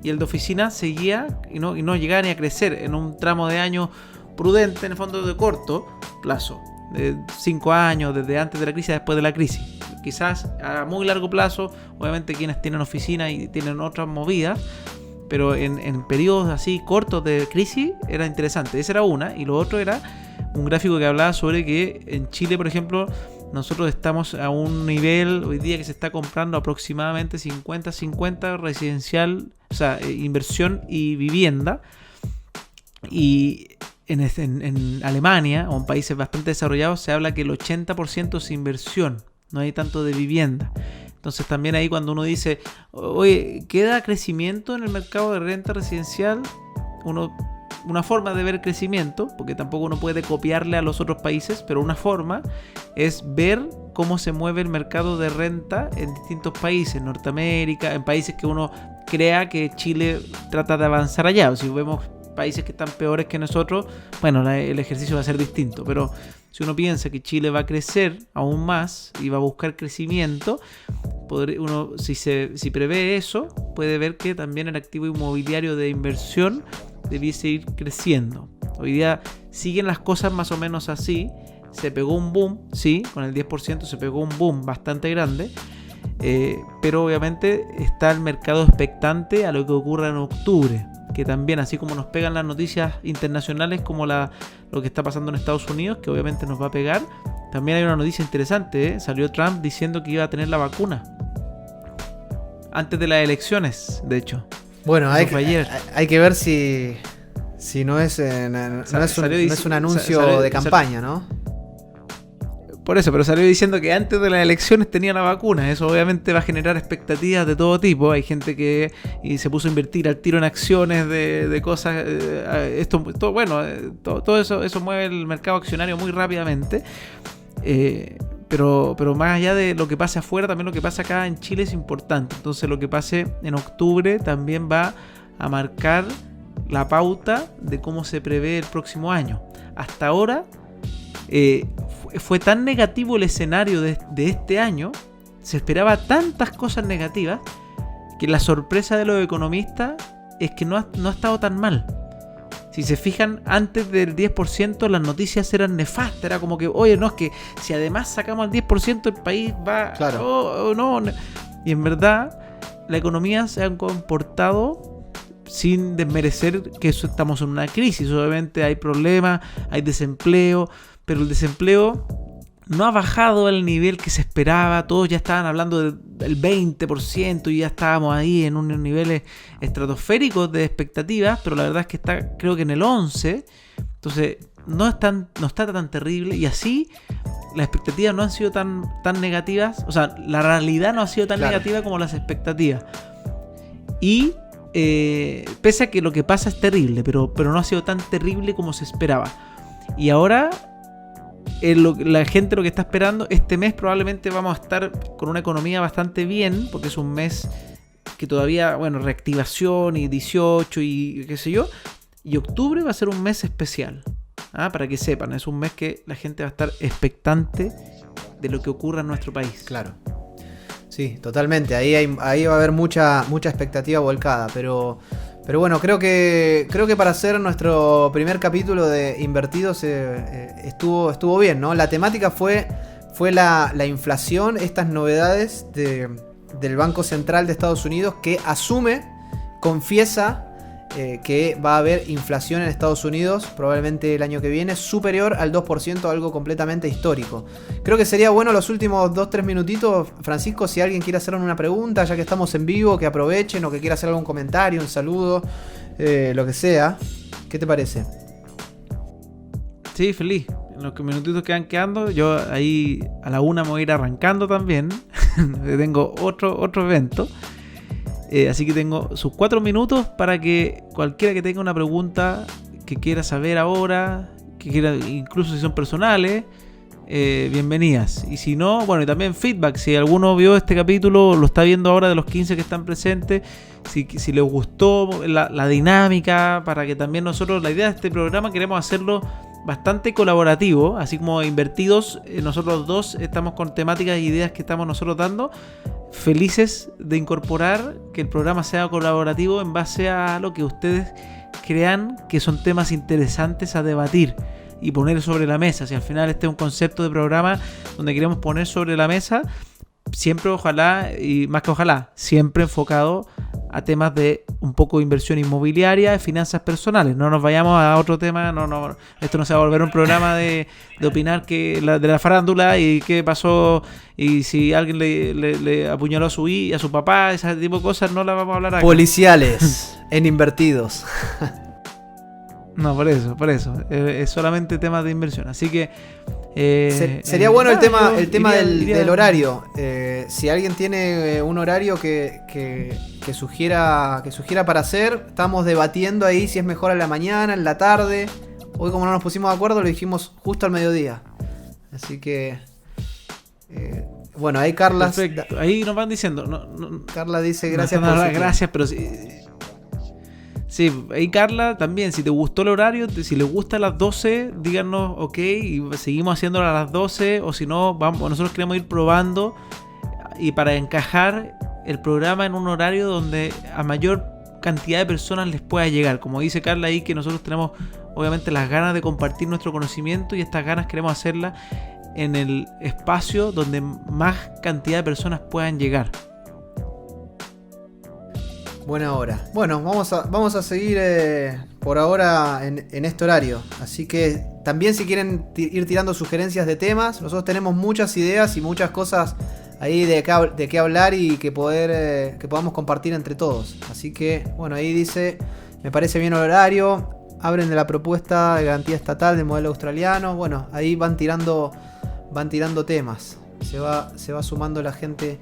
Speaker 1: y el de oficina seguía y no llegaba ni a crecer en un tramo de años prudente, en el fondo de corto plazo, de 5 años, desde antes de la crisis a después de la crisis. Quizás a muy largo plazo, obviamente quienes tienen oficina y tienen otras movidas, pero en periodos así cortos de crisis era interesante. Esa era una. Y lo otro era un gráfico que hablaba sobre que en Chile, por ejemplo, nosotros estamos a un nivel hoy día que se está comprando aproximadamente 50-50 residencial, o sea, inversión y vivienda. Y en Alemania, o en países bastante desarrollados, se habla que el 80% es inversión, no hay tanto de vivienda. Entonces también ahí cuando uno dice, oye, ¿queda crecimiento en el mercado de renta residencial? Una forma de ver crecimiento, porque tampoco uno puede copiarle a los otros países, pero una forma es ver cómo se mueve el mercado de renta en distintos países, Norteamérica, en países que uno crea que Chile trata de avanzar allá. Si vemos países que están peores que nosotros, bueno, el ejercicio va a ser distinto, pero si uno piensa que Chile va a crecer aún más y va a buscar crecimiento, uno, si prevé eso, puede ver que también el activo inmobiliario de inversión debiese ir creciendo. Hoy día siguen las cosas más o menos así. Se pegó un boom, sí, con el 10% se pegó un boom bastante grande, pero obviamente está el mercado expectante a lo que ocurra en octubre, que también, así como nos pegan las noticias internacionales como lo que está pasando en Estados Unidos, que obviamente nos va a pegar, también hay una noticia interesante, Salió Trump diciendo que iba a tener la vacuna antes de las elecciones, de hecho.
Speaker 2: Bueno, hay que ver si no es un anuncio de campaña, ¿no?
Speaker 1: Por eso, pero salió diciendo que antes de las elecciones tenía la vacuna. Eso obviamente va a generar expectativas de todo tipo. Hay gente que se puso a invertir al tiro en acciones de cosas. Todo eso mueve el mercado accionario muy rápidamente. Pero más allá de lo que pase afuera, también lo que pasa acá en Chile es importante. Entonces lo que pase en octubre también va a marcar la pauta de cómo se prevé el próximo año. Hasta ahora fue tan negativo el escenario de este año, se esperaba tantas cosas negativas, que la sorpresa de los economistas es que no ha estado tan mal. Si se fijan, antes del 10% las noticias eran nefastas, era como que, oye, no, es que si además sacamos el 10% el país va...
Speaker 2: Claro.
Speaker 1: No. Y en verdad, la economía se ha comportado sin desmerecer que estamos en una crisis. Obviamente hay problemas, hay desempleo, pero el desempleo no ha bajado al nivel que se esperaba. Todos ya estaban hablando del 20% y ya estábamos ahí en unos niveles estratosféricos de expectativas, pero la verdad es que está, creo que en el 11%. Entonces no está tan terrible, y así las expectativas no han sido tan negativas. O sea, la realidad no ha sido tan negativa como las expectativas. Y pese a que lo que pasa es terrible, pero no ha sido tan terrible como se esperaba. Y ahora la gente lo que está esperando, este mes probablemente vamos a estar con una economía bastante bien, porque es un mes que todavía, reactivación y 18 y qué sé yo, y octubre va a ser un mes especial, para que sepan, es un mes que la gente va a estar expectante de lo que ocurra en nuestro país.
Speaker 2: Claro. Sí, totalmente, ahí va a haber mucha expectativa volcada, pero bueno, creo que para hacer nuestro primer capítulo de Invertidos estuvo bien, ¿no? La temática fue la inflación, estas novedades del Banco Central de Estados Unidos, que confiesa que va a haber inflación en Estados Unidos probablemente el año que viene superior al 2%, algo completamente histórico. Creo que sería bueno los últimos 2-3 minutitos, Francisco, si alguien quiere hacer una pregunta, ya que estamos en vivo, que aprovechen, o que quiera hacer algún comentario, un saludo, lo que sea. ¿Qué te parece?
Speaker 1: Sí, feliz. En los minutitos que van quedando, yo ahí a la 1 me voy a ir arrancando también. Tengo otro evento. Así que tengo sus 4 minutos para que cualquiera que tenga una pregunta que quiera saber ahora, que quiera, incluso si son personales, bienvenidas. Y si no, y también feedback. Si alguno vio este capítulo, lo está viendo ahora de los 15 que están presentes, si les gustó la dinámica, para que también nosotros, la idea de este programa, queremos hacerlo bastante colaborativo, así como Invertidos, nosotros dos estamos con temáticas e ideas que estamos nosotros dando. Felices de incorporar que el programa sea colaborativo en base a lo que ustedes crean que son temas interesantes a debatir y poner sobre la mesa. Si al final este es un concepto de programa donde queremos poner sobre la mesa, siempre ojalá, y más que ojalá, siempre enfocado a temas de un poco de inversión inmobiliaria, de finanzas personales. No nos vayamos a otro tema, esto no se va a volver un programa de opinar de la farándula y qué pasó, y si alguien le apuñaló a su papá, ese tipo de cosas no las vamos a hablar acá.
Speaker 2: Policiales en Invertidos.
Speaker 1: No, por eso. Es solamente temas de inversión. Así que
Speaker 2: sería bueno el tema del horario. Si alguien tiene un horario que sugiera para hacer, estamos debatiendo ahí si es mejor a la mañana, en la tarde. Hoy, como no nos pusimos de acuerdo, lo dijimos justo al mediodía. Así que Bueno, ahí Carla.
Speaker 1: Perfecto. Ahí nos van diciendo.
Speaker 2: Carla dice gracias por su
Speaker 1: gracias, pero sí. Sí, ahí Carla también, si te gustó el horario, si les gusta a las 12, díganos ok y seguimos haciéndolo a las 12, o si no, nosotros queremos ir probando y para encajar el programa en un horario donde a mayor cantidad de personas les pueda llegar. Como dice Carla ahí, que nosotros tenemos obviamente las ganas de compartir nuestro conocimiento y estas ganas queremos hacerlas en el espacio donde más cantidad de personas puedan llegar.
Speaker 2: Buena hora. Bueno, vamos a seguir por ahora en este horario. Así que también si quieren ir tirando sugerencias de temas, nosotros tenemos muchas ideas y muchas cosas ahí de qué hablar y que podamos compartir entre todos. Así que, bueno, ahí dice, me parece bien el horario, abren de la propuesta de garantía estatal del modelo australiano. Bueno, ahí van tirando temas. Se va sumando la gente.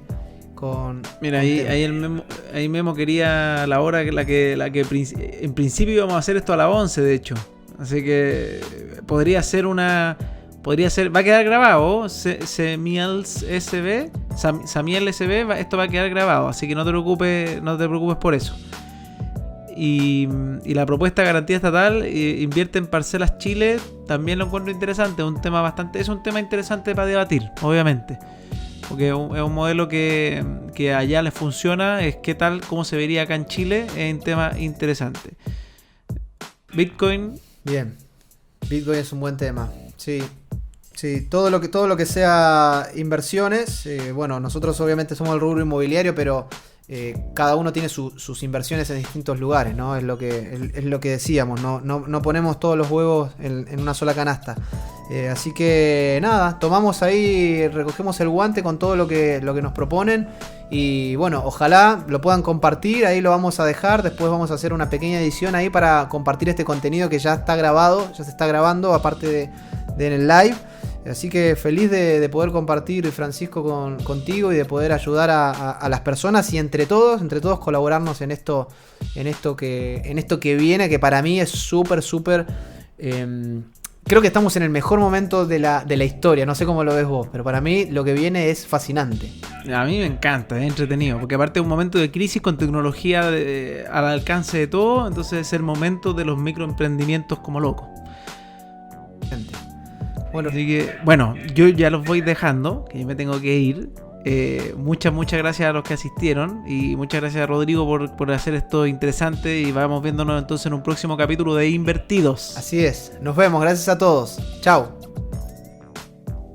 Speaker 1: Mira, ahí Memo quería la hora la que en principio íbamos a hacer esto a las 11, de hecho. Así que podría ser, va a quedar grabado. Samiel SB, esto va a quedar grabado, así que no te preocupes por eso. Y la propuesta de garantía estatal, invierte en Parcelas Chile, también lo encuentro interesante, es un tema interesante para debatir, obviamente. Porque es un modelo que allá les funciona, cómo se vería acá en Chile, es un tema interesante. Bitcoin.
Speaker 2: Bien, Bitcoin es un buen tema. Sí, todo lo que sea inversiones, bueno, nosotros obviamente somos el rubro inmobiliario, pero cada uno tiene sus inversiones en distintos lugares, ¿no? Es lo que decíamos, no ponemos todos los huevos en una sola canasta. Así que nada, recogemos el guante con todo lo que nos proponen. Y bueno, ojalá lo puedan compartir, ahí lo vamos a dejar. Después vamos a hacer una pequeña edición ahí para compartir este contenido que ya está grabado, ya se está grabando, aparte de en el live. Así que feliz de poder compartir, Francisco, contigo y de poder ayudar a las personas y entre todos colaborarnos en esto que viene, que para mí es súper. Creo que estamos en el mejor momento de la historia. No sé cómo lo ves vos, pero para mí lo que viene es fascinante.
Speaker 1: A mí me encanta, es entretenido, porque aparte es un momento de crisis con tecnología al alcance de todo, entonces es el momento de los microemprendimientos como locos. Bueno, así que, bueno, yo ya los voy dejando, que yo me tengo que ir. Muchas gracias a los que asistieron y muchas gracias a Rodrigo por hacer esto interesante, y vamos viéndonos entonces en un próximo capítulo de Invertidos.
Speaker 2: Así es, nos vemos, gracias a todos, chao.